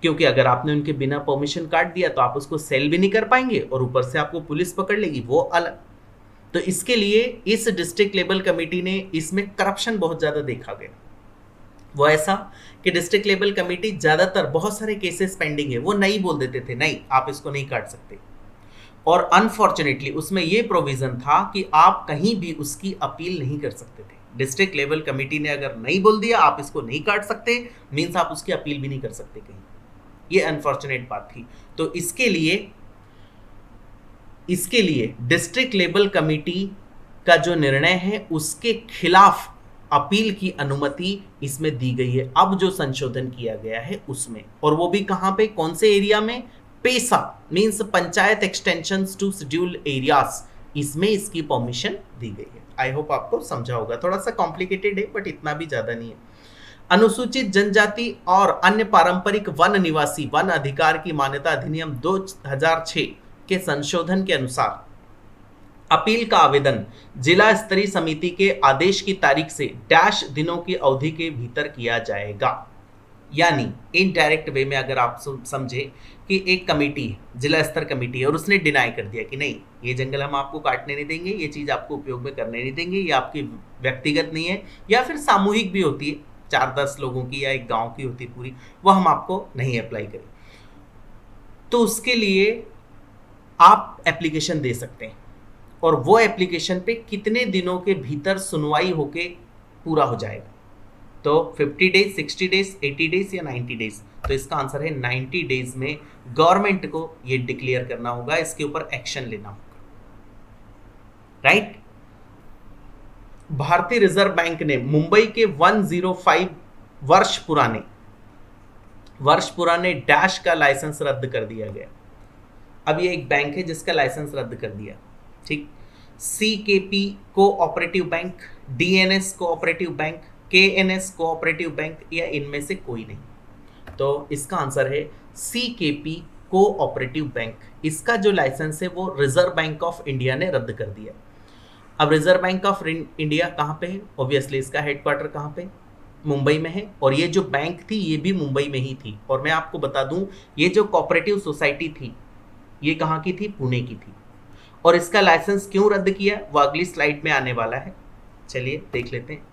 क्योंकि अगर आपने उनके बिना परमिशन काट दिया तो आप उसको सेल भी नहीं कर पाएंगे, और ऊपर से आपको पुलिस पकड़ लेगी, वो अलग। तो इसके लिए इस डिस्ट्रिक्ट लेवल कमेटी ने, इसमें करप्शन बहुत ज़्यादा देखा गया। वो ऐसा कि डिस्ट्रिक्ट लेवल कमेटी ज़्यादातर, बहुत सारे केसेस पेंडिंग है, वो नहीं बोल देते थे, नहीं आप इसको नहीं काट सकते। और अनफॉर्चुनेटली उसमें ये प्रोविज़न था कि आप कहीं भी उसकी अपील नहीं कर सकते थे। डिस्ट्रिक्ट लेवल कमेटी ने अगर नहीं बोल दिया आप इसको नहीं काट सकते, मीन्स आप उसकी अपील भी नहीं कर सकते कहीं। ये अनफॉर्चुनेट बात थी। तो इसके लिए डिस्ट्रिक्ट लेवल कमेटी का जो निर्णय है उसके खिलाफ अपील की अनुमति इसमें दी गई है। अब जो संशोधन किया गया है उसमें, और वो भी कहां पे, कौन से एरिया में? PESA means panchayat extensions to scheduled areas, इसमें इसकी परमिशन दी गई है। आई होप आपको समझा होगा, थोड़ा सा कॉम्प्लिकेटेड है बट इतना भी ज्यादा नहीं है। अनुसूचित जनजाति और अन्य पारंपरिक वन निवासी वन अधिकार की मान्यता अधिनियम 2006 के संशोधन के अनुसार अपील का आवेदन जिला स्तरीय समिति के आदेश की तारीख से डैश दिनों की अवधि के भीतर किया जाएगा। यानी इनडायरेक्ट वे में अगर आप समझे कि एक कमेटी है, जिला स्तर कमेटी है, और उसने डिनाई कर दिया कि नहीं, ये जंगल हम आपको काटने नहीं देंगे, ये चीज़ आपको उपयोग में करने नहीं देंगे, ये आपकी व्यक्तिगत नहीं है, या फिर सामूहिक भी होती है, 4-10 लोगों की या एक गांव की होती है पूरी, वो हम आपको नहीं अप्लाई करें, तो उसके लिए आप एप्लीकेशन दे सकते हैं। और वो एप्लीकेशन पे कितने दिनों के भीतर सुनवाई होके पूरा हो जाएगा? तो 50 डेज, 60 डेज, 80 डेज या 90 डेज? तो इसका आंसर है 90 डेज में गवर्नमेंट को ये डिक्लेयर करना होगा, इसके ऊपर एक्शन लेना होगा, राइट। भारतीय रिजर्व बैंक ने मुंबई के 105 वर्ष पुराने डैश का लाइसेंस रद्द कर दिया गया। अब ये एक बैंक है जिसका लाइसेंस रद्द कर दिया, ठीक। CKP cooperative bank, DNS cooperative bank, KNS cooperative bank, या इनमें से कोई नहीं? तो इसका आंसर है CKP कोऑपरेटिव बैंक। इसका जो लाइसेंस है वो रिजर्व बैंक ऑफ इंडिया ने रद्द कर दिया। अब रिजर्व बैंक ऑफ इंडिया कहाँ पे है? ऑब्वियसली इसका हेडक्वार्टर कहाँ पे? मुंबई में है। और ये जो बैंक थी ये भी मुंबई में ही थी। और मैं आपको बता दूं, ये जो कोऑपरेटिव सोसाइटी थी ये कहाँ की थी? पुणे की थी। और इसका लाइसेंस क्यों रद्द किया वो अगली स्लाइड में आने वाला है, चलिए देख लेते हैं।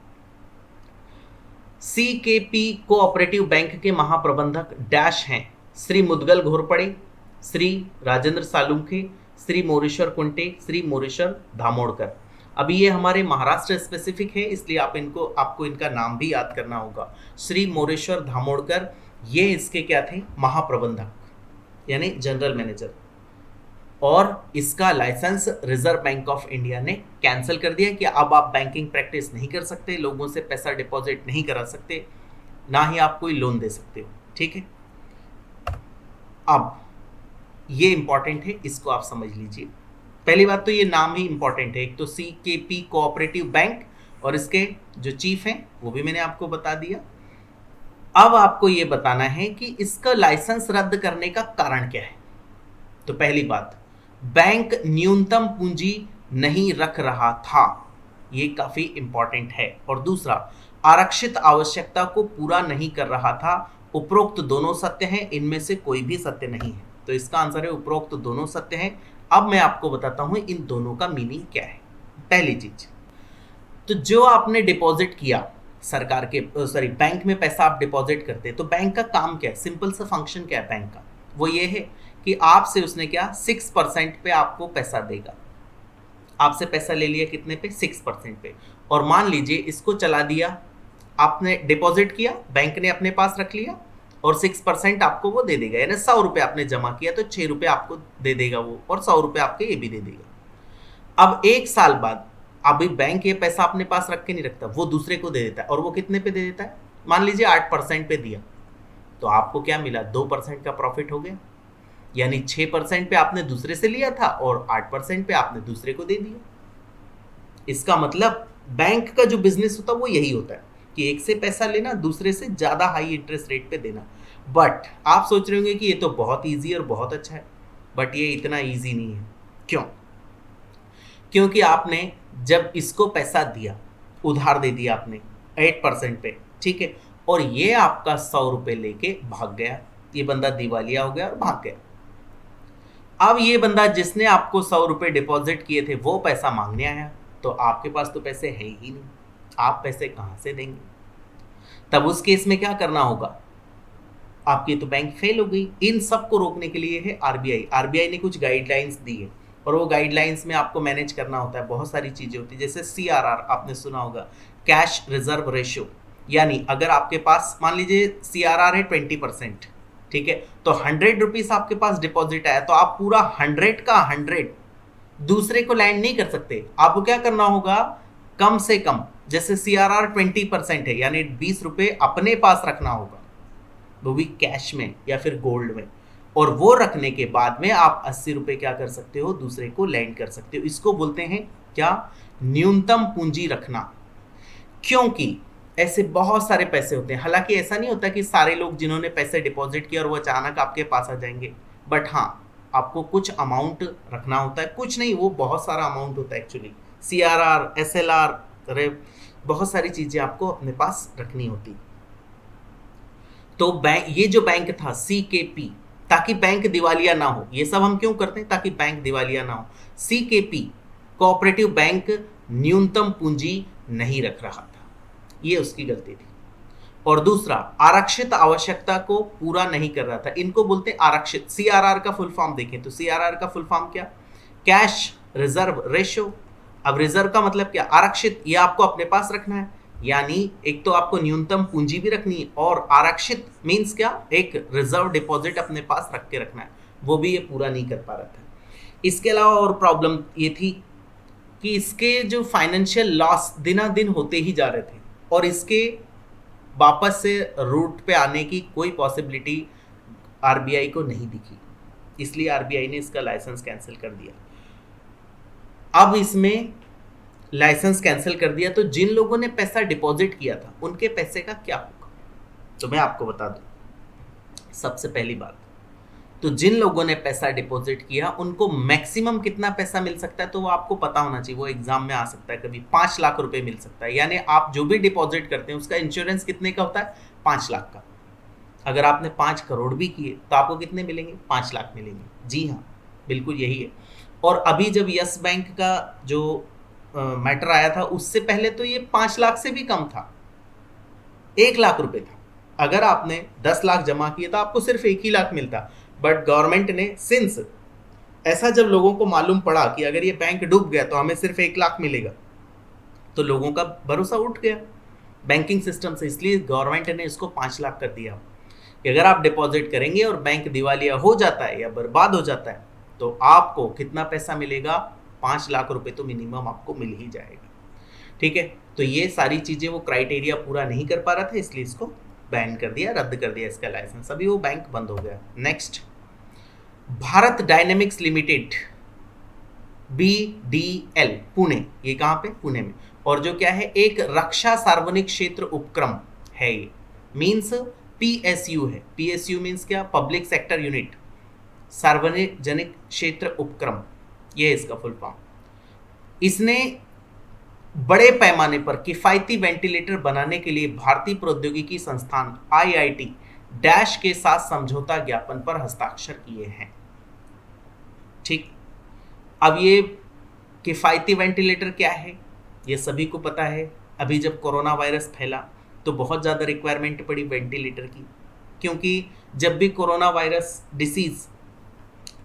CKP कोऑपरेटिव बैंक के महाप्रबंधक डैश हैं श्री मुदगल घोरपड़े, श्री राजेंद्र सालुंखे, श्री मोरेश्वर कुंटे, श्री मोरेश्वर धामोड़कर। अभी ये हमारे महाराष्ट्र स्पेसिफिक है, इसलिए आपको इनका नाम भी याद करना होगा। श्री मोरेश्वर धामोड़कर ये इसके क्या थे? महाप्रबंधक, यानी जनरल मैनेजर। और इसका licence reserve bank of India ने कैंसिल कर दिया कि अब आप बैंकिंग प्रैक्टिस नहीं कर सकते, लोगों से पैसा डिपॉजिट नहीं करा सकते, ना ही आप कोई लोन दे सकते हो, ठीक है। अब ये इंपॉर्टेंट है, इसको आप समझ लीजिए। पहली बात तो ये नाम ही इंपॉर्टेंट है, एक तो CKP कोऑपरेटिव बैंक, और इसके जो चीफ हैं वो भी मैंने आपको बता दिया। अब आपको ये बताना है कि इसका लाइसेंस रद्द करने का कारण क्या है। तो पहली बात, बैंक न्यूनतम पूंजी नहीं रख रहा था, ये काफी इंपॉर्टेंट है। और दूसरा, आरक्षित आवश्यकता को पूरा नहीं कर रहा था। उपरोक्त दोनों सत्य हैं, इनमें से कोई भी सत्य नहीं है। तो इसका आंसर है उपरोक्त दोनों सत्य हैं। अब मैं आपको बताता हूं इन दोनों का मीनिंग क्या है। पहली चीज, तो जो आपने डिपॉजिट किया सरकार के बैंक में पैसा आप डिपॉजिट करते हैं, तो बैंक का काम क्या है? सिंपल सा फंक्शन क्या है बैंक का? वो ये है कि आपसे उसने क्या 6% पे आपको पैसा देगा। आपसे पैसा ले लिया कितने पे? 6% पे। और मान लीजिए इसको चला दिया, आपने डिपॉजिट किया, बैंक ने अपने पास रख लिया, और 6% आपको वो दे देगा। यानी 100 रुपये आपने जमा किया तो 6 रुपये आपको दे देगा वो, और 100 रुपये आपके ये भी दे देगा। अब 1 साल बाद अभी बैंक ये पैसा अपने पास रख के नहीं रखता, वो दूसरे को दे देता है। और वो कितने पे दे देता है? मान लीजिए 8% पे दिया, तो आपको क्या मिला? 2% का प्रॉफिट हो गया। यानी 6% पे आपने दूसरे से लिया था और 8% पे आपने दूसरे को दे दिया। इसका मतलब बैंक का जो बिजनेस होता है वो यही होता है कि एक से पैसा लेना, दूसरे से ज्यादा हाई इंटरेस्ट रेट पे देना। बट आप सोच रहे होंगे कि ये तो बहुत ईजी और बहुत अच्छा है, बट ये इतना ईजी नहीं है। क्यों? क्योंकि आपने जब इसको पैसा दिया, उधार दे दिया आपने 8% पे, ठीक है, और ये आपका 100 रुपये लेके भाग गया, ये बंदा दिवालिया हो गया और भाग गया। अब ये बंदा जिसने आपको 100 रुपये डिपॉजिट किए थे वो पैसा मांगने आया, तो आपके पास तो पैसे है ही नहीं, आप पैसे कहाँ से देंगे? तब उस केस में क्या करना होगा? आपकी तो बैंक फेल हो गई। इन सब को रोकने के लिए है आरबीआई ने कुछ गाइडलाइंस दी है, और वो गाइडलाइंस में आपको मैनेज करना होता है, बहुत सारी चीज़ें होती है। जैसे CRR आपने सुना होगा, कैश रिजर्व रेशियो। यानी अगर आपके पास मान लीजिए CRR है 20%, ठीक है, तो 100 रुपीज़ आपके पास डिपॉजिट आया, तो आप पूरा 100 का 100 दूसरे को लैंड नहीं कर सकते। आपको क्या करना होगा? कम से कम, जैसे CRR 20% है, यानी 20 रुपये अपने पास रखना होगा, वो भी कैश में या फिर गोल्ड में। और वो रखने के बाद में आप 80 रुपये क्या कर सकते हो? दूसरे को लैंड कर सकते हो। इसको बोलते हैं क्या? न्यूनतम पूंजी रखना। क्योंकि ऐसे बहुत सारे पैसे होते हैं, हालांकि ऐसा नहीं होता कि सारे लोग जिन्होंने पैसे डिपॉजिट किया और वो अचानक आपके पास आ जाएंगे, बट हाँ, आपको कुछ अमाउंट रखना होता है। कुछ नहीं, वो बहुत सारा अमाउंट होता है एक्चुअली। CRR, SLR, बहुत सारी चीज़ें आपको अपने पास रखनी होती। तो बैंक, ये जो बैंक था CKP, ताकि बैंक दिवालिया ना हो, ये सब हम क्यों करते हैं, ताकि बैंक दिवालिया ना हो। CKP कोऑपरेटिव बैंक न्यूनतम पूंजी नहीं रख रहा था, ये उसकी गलती थी। और दूसरा, आरक्षित आवश्यकता को पूरा नहीं कर रहा था। इनको बोलते हैं आरक्षित। CRR का फुल फॉर्म देखें तो CRR का फुल फॉर्म क्या, कैश रिजर्व रेशो। अब रिजर्व का मतलब क्या, आरक्षित, ये आपको अपने पास रखना है, यानी एक तो आपको न्यूनतम पूंजी भी रखनी है, और आरक्षित मींस क्या, एक रिजर्व डिपॉजिट अपने पास रख के रखना है, वो भी ये पूरा नहीं कर पा रहा था। इसके अलावा और प्रॉब्लम ये थी कि इसके जो फाइनेंशियल लॉस दिना दिन होते ही जा रहे थे, और इसके वापस से रूट पे आने की कोई पॉसिबिलिटी RBI को नहीं दिखी, इसलिए RBI ने इसका लाइसेंस कैंसिल कर दिया। अब इसमें लाइसेंस कैंसिल कर दिया, तो जिन लोगों ने पैसा डिपॉजिट किया था उनके पैसे का क्या होगा, तो मैं आपको बता दूं। सबसे पहली बात, तो जिन लोगों ने पैसा डिपॉजिट किया उनको मैक्सिमम कितना पैसा मिल सकता है, तो वो आपको पता होना चाहिए, वो एग्जाम में आ सकता है कभी। 5 लाख रुपए मिल सकता है, यानी आप जो भी डिपॉजिट करते हैं उसका इंश्योरेंस कितने का होता है, 5 लाख का। अगर आपने 5 करोड़ भी किए तो आपको कितने मिलेंगे, 5 लाख मिलेंगे। जी हाँ, बिल्कुल यही है। और अभी जब यस बैंक का जो मैटर आया था, उससे पहले तो ये 5 लाख से भी कम था, 1 लाख रुपए था। अगर आपने 10 लाख जमा किए तो आपको सिर्फ 1 ही लाख मिलता। बट गवर्नमेंट ने, सिंस ऐसा जब लोगों को मालूम पड़ा कि अगर ये बैंक डूब गया तो हमें सिर्फ 1 लाख मिलेगा, तो लोगों का भरोसा उठ गया बैंकिंग सिस्टम से, इसलिए गवर्नमेंट ने इसको 5 लाख कर दिया कि अगर आप डिपॉजिट करेंगे और बैंक दिवालिया हो जाता है या बर्बाद हो जाता है तो आपको कितना पैसा मिलेगा, 5 लाख रुपए तो मिनिमम आपको मिल ही जाएगा। ठीक है, तो ये सारी चीजें वो क्राइटेरिया पूरा नहीं कर पा रहा था, इसलिए इसको बैन कर दिया, रद्द कर दिया इसका लाइसेंस, अभी वो बैंक बंद हो गया। Next, Bharat dynamics limited BDL Pune, ये कहाँ पे, पुणे में। और जो क्या है, एक रक्षा सार्वजनिक क्षेत्र उपक्रम है, ये मीन्स PSU है। PSU मीन्स क्या, पब्लिक सेक्टर यूनिट, सार्वजनिक क्षेत्र उपक्रम, ये इसका फुल फॉर्म। इसने बड़े पैमाने पर किफायती वेंटिलेटर बनाने के लिए भारतीय प्रौद्योगिकी संस्थान IIT डैश के साथ समझौता ज्ञापन पर हस्ताक्षर किए हैं। ठीक, अब ये किफायती वेंटिलेटर क्या है, ये सभी को पता है। अभी जब कोरोना वायरस फैला तो बहुत ज़्यादा रिक्वायरमेंट पड़ी वेंटिलेटर की, क्योंकि जब भी corona virus disease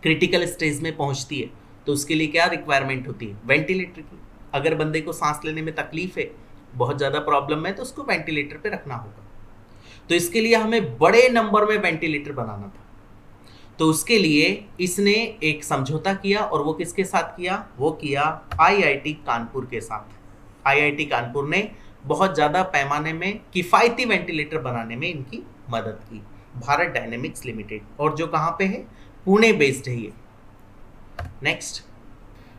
critical stage में पहुंचती है तो उसके लिए क्या रिक्वायरमेंट होती है, वेंटिलेटर की। अगर बंदे को सांस लेने में तकलीफ है, बहुत ज़्यादा प्रॉब्लम है, तो उसको वेंटिलेटर पे रखना होगा। तो इसके लिए हमें बड़े नंबर में वेंटिलेटर बनाना था, तो उसके लिए इसने एक समझौता किया, और वो किसके साथ किया, वो किया IIT कानपुर के साथ। IIT कानपुर ने बहुत ज़्यादा पैमाने में किफ़ायती वेंटिलेटर बनाने में इनकी मदद की, भारत डायनेमिक्स लिमिटेड, और जो कहाँ पे है, पुणे बेस्ड है ये। नेक्स्ट,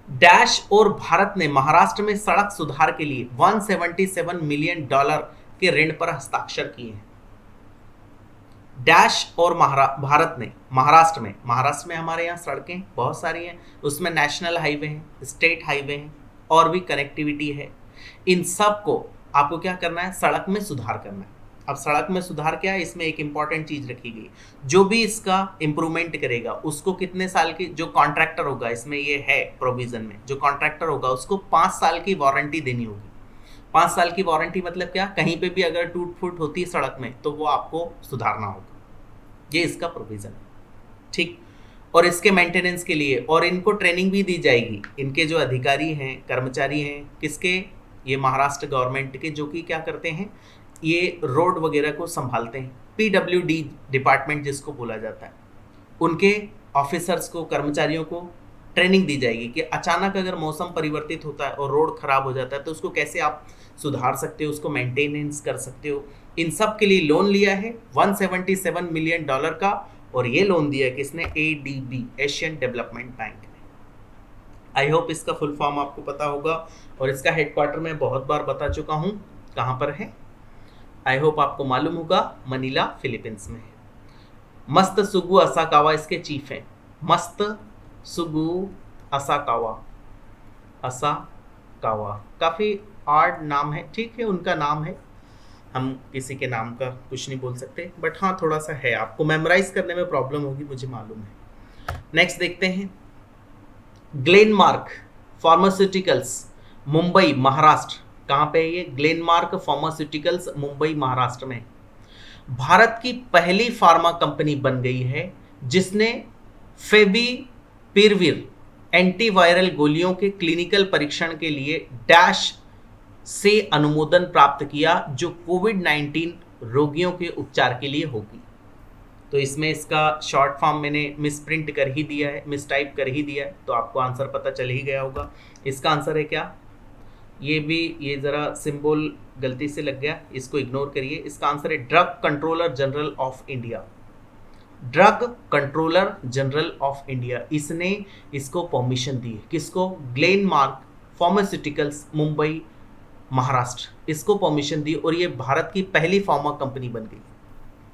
डैश और भारत ने महाराष्ट्र में सड़क सुधार के लिए $177 मिलियन के ऋण पर हस्ताक्षर किए हैं। डैश और भारत ने महाराष्ट्र में हमारे यहाँ सड़कें बहुत सारी हैं, उसमें नेशनल हाईवे हैं, स्टेट हाईवे हैं, और भी कनेक्टिविटी है। इन सब को आपको क्या करना है, सड़क में सुधार करना है। अब सड़क में सुधार क्या है, इसमें एक इंपॉर्टेंट चीज रखी गई, जो भी इसका इंप्रूवमेंट करेगा उसको कितने साल की, जो कॉन्ट्रैक्टर होगा, इसमें ये है प्रोविजन में, जो कॉन्ट्रैक्टर होगा उसको 5 साल की वारंटी देनी होगी। 5 साल की वारंटी मतलब क्या, कहीं पे भी अगर टूट फूट होती है सड़क में तो वो आपको सुधारना होगा, ये इसका प्रोविजन है। ठीक, और इसके मेंटेनेंस के लिए, और इनको ट्रेनिंग भी दी जाएगी, इनके जो अधिकारी हैं, कर्मचारी हैं, किसके, ये महाराष्ट्र गवर्नमेंट के, जो कि क्या करते हैं, ये रोड वगैरह को संभालते हैं, PWD डिपार्टमेंट जिसको बोला जाता है, उनके ऑफिसर्स को, कर्मचारियों को ट्रेनिंग दी जाएगी कि अचानक अगर मौसम परिवर्तित होता है और रोड खराब हो जाता है तो उसको कैसे आप सुधार सकते हो, उसको मेंटेनेंस कर सकते हो। इन सब के लिए लोन लिया है $177 मिलियन का, और ये लोन दिया है किसने, ADB, एशियन डेवलपमेंट बैंक ने। आई होप इसका फुल फॉर्म आपको पता होगा, और इसका हेडक्वार्टर मैं बहुत बार बता चुका हूँ कहाँ पर है, आई होप आपको मालूम होगा, मनीला फिलीपींस में है। मत्सुगु असाकावा इसके चीफ हैं, मत्सुगु असाकावा, काफ़ी हार्ड नाम है, ठीक है, उनका नाम है। हम किसी के नाम का कुछ नहीं बोल सकते, बट हाँ थोड़ा सा है, आपको मेमोराइज करने में प्रॉब्लम होगी, मुझे मालूम है। नेक्स्ट देखते हैं, ग्लेनमार्क फार्मास्यूटिकल्स मुंबई महाराष्ट्र। कहाँ पे है ये? ग्लेनमार्क फार्मास्यूटिकल्स मुंबई महाराष्ट्र में। भारत की पहली फार्मा कंपनी बन गई है जिसने फेविपिरविर एंटीवायरल गोलियों के क्लिनिकल परीक्षण के लिए डैश से अनुमोदन प्राप्त किया, जो कोविड 19 रोगियों के उपचार के लिए होगी। तो इसमें इसका शॉर्ट फॉर्म मैंने मिस प्रिंट कर ही दिया है, मिस टाइप कर ही दिया है, तो आपको आंसर पता चल ही गया होगा। इसका आंसर है क्या? ये ज़रा सिंबल गलती से लग गया, इसको इग्नोर करिए। इसका आंसर है drug controller general of India. Drug controller general of India, इसने इसको परमिशन दी है। किसको? ग्लेनमार्क फार्मास्यूटिकल्स मुंबई महाराष्ट्र, इसको परमिशन दी, और ये भारत की पहली फार्मा कंपनी बन गई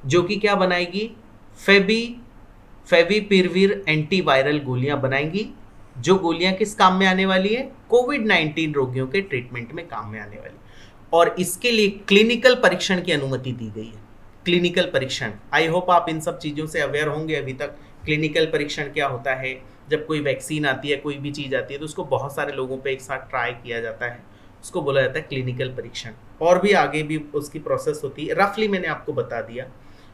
जो कि क्या बनाएगी? फेविपिरविर एंटीवायरल गोलियां बनाएंगी, जो गोलियां किस काम में आने वाली है? कोविड 19 रोगियों के ट्रीटमेंट में काम में आने वाली, और इसके लिए क्लिनिकल परीक्षण की अनुमति दी गई है। क्लिनिकल परीक्षण, आई होप आप इन सब चीज़ों से अवेयर होंगे अभी तक। क्लिनिकल परीक्षण क्या होता है? जब कोई वैक्सीन आती है, कोई भी चीज़ आती है, तो उसको बहुत सारे लोगों पे एक साथ ट्राई किया जाता है, उसको बोला जाता है क्लिनिकल परीक्षण। और भी आगे भी उसकी प्रोसेस होती है, रफली मैंने आपको बता दिया।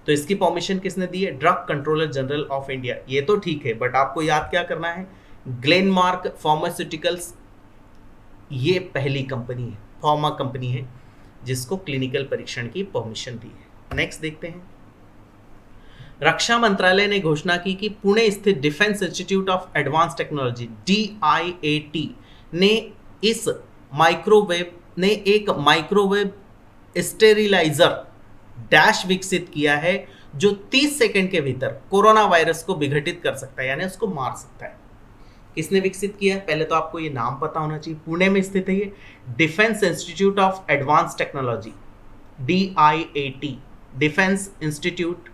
तो इसकी परमिशन किसने दी है? Drug controller general of India. ये तो ठीक है, बट आपको याद क्या करना है? ग्लेनमार्क फार्मास्यूटिकल्स ये पहली कंपनी है, फार्मा कंपनी है, जिसको क्लिनिकल परीक्षण की परमिशन दी है। नेक्स्ट देखते हैं, रक्षा मंत्रालय ने घोषणा की कि पुणे स्थित defence institute of advance technology DIAT ने एक माइक्रोवेव स्टेरिलाइजर डैश विकसित किया है, जो 30 सेकंड के भीतर कोरोना वायरस को विघटित कर सकता है, यानी उसको मार सकता है। किसने विकसित किया है? पहले तो आपको ये नाम पता होना चाहिए। पुणे में स्थित है ये defence institute of advance technology, DIAT, defence institute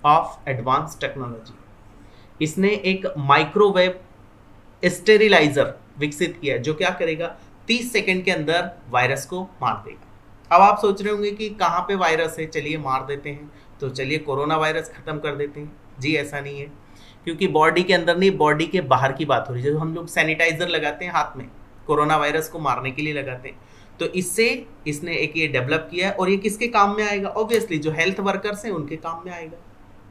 of advance technology. इसने एक माइक्रोवेव स्टेरिलाइजर विकसित किया, जो क्या करेगा? 30 सेकंड के अंदर वायरस को मार देगा। अब आप सोच रहे होंगे कि कहाँ पे वायरस है, चलिए मार देते हैं, तो चलिए कोरोना वायरस खत्म कर देते हैं। जी ऐसा नहीं है, क्योंकि बॉडी के अंदर नहीं, बॉडी के बाहर की बात हो रही है। जब हम लोग सैनिटाइजर लगाते हैं हाथ में, कोरोना वायरस को मारने के लिए लगाते हैं, तो इससे इसने एक ये डेवलप किया है, और ये किसके काम में आएगा? ऑब्वियसली जो हेल्थ वर्कर्स हैं उनके काम में आएगा।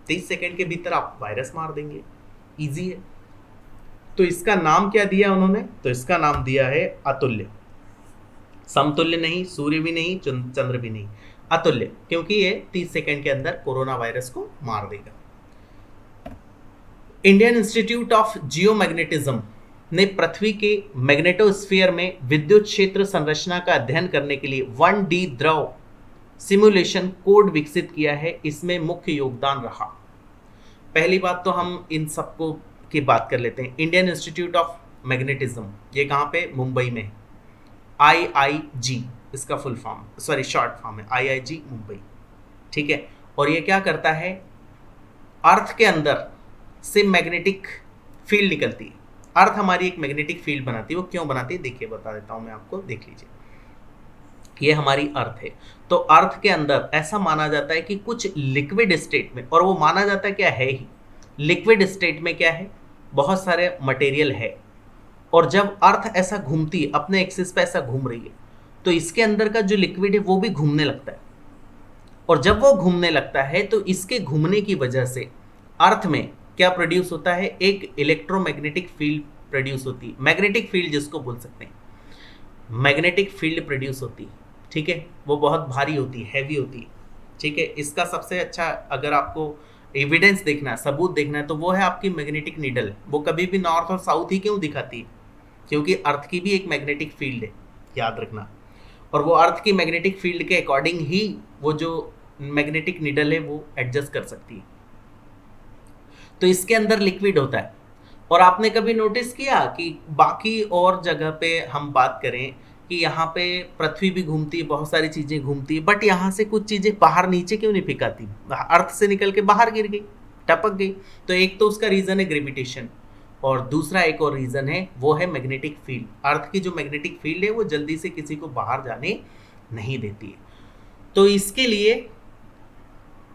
30 सेकंड के भीतर आप वायरस मार देंगे, ईजी है। तो इसका नाम क्या दिया उन्होंने? तो इसका नाम दिया है अतुल्य। समतुल्य नहीं, सूर्य भी नहीं, चंद्र भी नहीं, अतुल्य, क्योंकि ये 30 सेकंड के अंदर कोरोना वायरस को मार देगा। इंडियन इंस्टीट्यूट ऑफ जियोमैग्नेटिज्म ने पृथ्वी के मैग्नेटोस्फीयर में विद्युत क्षेत्र संरचना का अध्ययन करने के लिए 1D द्रव सिमुलेशन कोड विकसित किया है। इसमें मुख्य योगदान रहा। पहली बात तो हम इन सबको की बात कर लेते हैं। इंडियन इंस्टीट्यूट ऑफ मैग्नेटिज्म, ये कहाँ पे? मुंबई में। IIG इसका full form, sorry short form है, IIG मुंबई, ठीक है। और ये क्या करता है? अर्थ के अंदर से मैग्नेटिक फील्ड निकलती है। अर्थ हमारी एक मैग्नेटिक फील्ड बनाती है। वो क्यों बनाती है देखिए, बता देता हूँ मैं आपको, देख लीजिए। ये हमारी अर्थ है, तो अर्थ के अंदर ऐसा माना जाता है कि कुछ लिक्विड स्टेट में, और वो माना जाता है क्या है ही, लिक्विड स्टेट में क्या है? बहुत सारे मटेरियल है, और जब अर्थ ऐसा घूमती है, अपने एक्सिस पे ऐसा घूम रही है, तो इसके अंदर का जो लिक्विड है वो भी घूमने लगता है, और जब वो घूमने लगता है तो इसके घूमने की वजह से अर्थ में क्या प्रोड्यूस होता है? एक इलेक्ट्रोमैग्नेटिक फील्ड प्रोड्यूस होती है, मैग्नेटिक फील्ड जिसको बोल सकते हैं, मैग्नेटिक फील्ड प्रोड्यूस होती है, ठीक है। वो बहुत भारी होती है, हैवी होती है, ठीक है। इसका सबसे अच्छा अगर आपको एविडेंस देखना है, सबूत देखना है, तो वो है आपकी मैग्नेटिक नीडल। वो कभी भी नॉर्थ और साउथ ही क्यों दिखाती है? क्योंकि अर्थ की भी एक मैग्नेटिक फील्ड है, याद रखना। और वो अर्थ की मैग्नेटिक फील्ड के अकॉर्डिंग ही वो जो मैग्नेटिक नीडल है वो एडजस्ट कर सकती है। तो इसके अंदर लिक्विड होता है। और आपने कभी नोटिस किया कि बाकी और जगह पे हम बात करें कि यहाँ पे पृथ्वी भी घूमती है, बहुत सारी चीज़ें घूमती है, बट यहाँ से कुछ चीज़ें बाहर नीचे क्यों नहीं फेंकाती? अर्थ से निकल के बाहर गिर गई, टपक गई। तो एक तो उसका रीज़न है ग्रेविटेशन, और दूसरा एक और रीज़न है, वो है मैग्नेटिक फील्ड। अर्थ की जो मैग्नेटिक फील्ड है वो जल्दी से किसी को बाहर जाने नहीं देती है। तो इसके लिए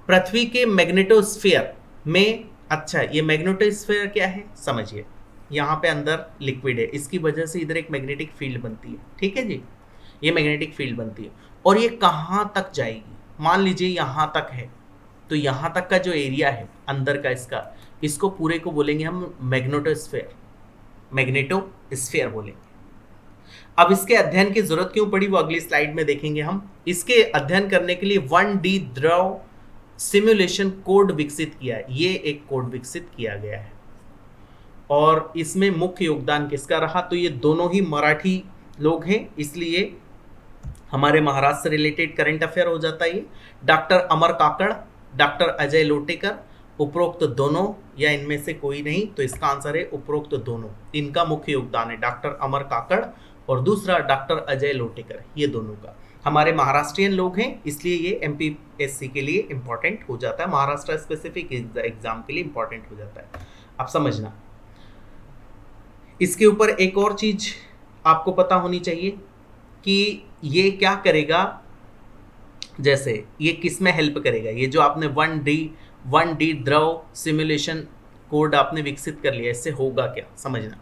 पृथ्वी के मैग्नेटोस्फीयर में, अच्छा ये मैग्नेटोस्फीयर क्या है समझिए, यहाँ पे अंदर लिक्विड है, इसकी वजह से इधर एक मैग्नेटिक फील्ड बनती है, ठीक है जी, ये मैग्नेटिक फील्ड बनती है और ये कहाँ तक जाएगी, मान लीजिए यहाँ तक है, तो यहाँ तक का जो एरिया है अंदर का इसका, इसको पूरे को बोलेंगे हम मैग्नेटोस्फीयर, मैग्नेटोस्फीयर बोलेंगे। अब इसके अध्ययन की जरूरत क्यों पड़ी वो अगली स्लाइड में देखेंगे हम। इसके अध्ययन करने के लिए 1D द्रव सिमुलेशन कोड विकसित किया है, ये एक कोड विकसित किया गया है और इसमें मुख्य योगदान किसका रहा, तो ये दोनों ही मराठी लोग हैं, इसलिए हमारे महाराष्ट्र से रिलेटेड करंट अफेयर हो जाता है ये। डॉक्टर अमर काकड़, डॉक्टर अजय लोटेकर, उपरोक्त दोनों या इनमें से कोई नहीं, तो इसका आंसर है उपरोक्त दोनों, इनका मुख्य योगदान है, डॉक्टर अमर काकड़ और दूसरा डॉक्टर अजय लोटेकर, ये दोनों का। हमारे महाराष्ट्रियन लोग हैं इसलिए ये एमपीएससी के लिए इंपॉर्टेंट हो जाता है, महाराष्ट्र स्पेसिफिक एग्जाम के लिए इंपॉर्टेंट हो जाता है। आप समझना, इसके ऊपर एक और चीज आपको पता होनी चाहिए कि ये क्या करेगा, जैसे ये किस में हेल्प करेगा, ये जो आपने 1D द्रव सिमुलेशन कोड आपने विकसित कर लिया, इससे होगा क्या समझना।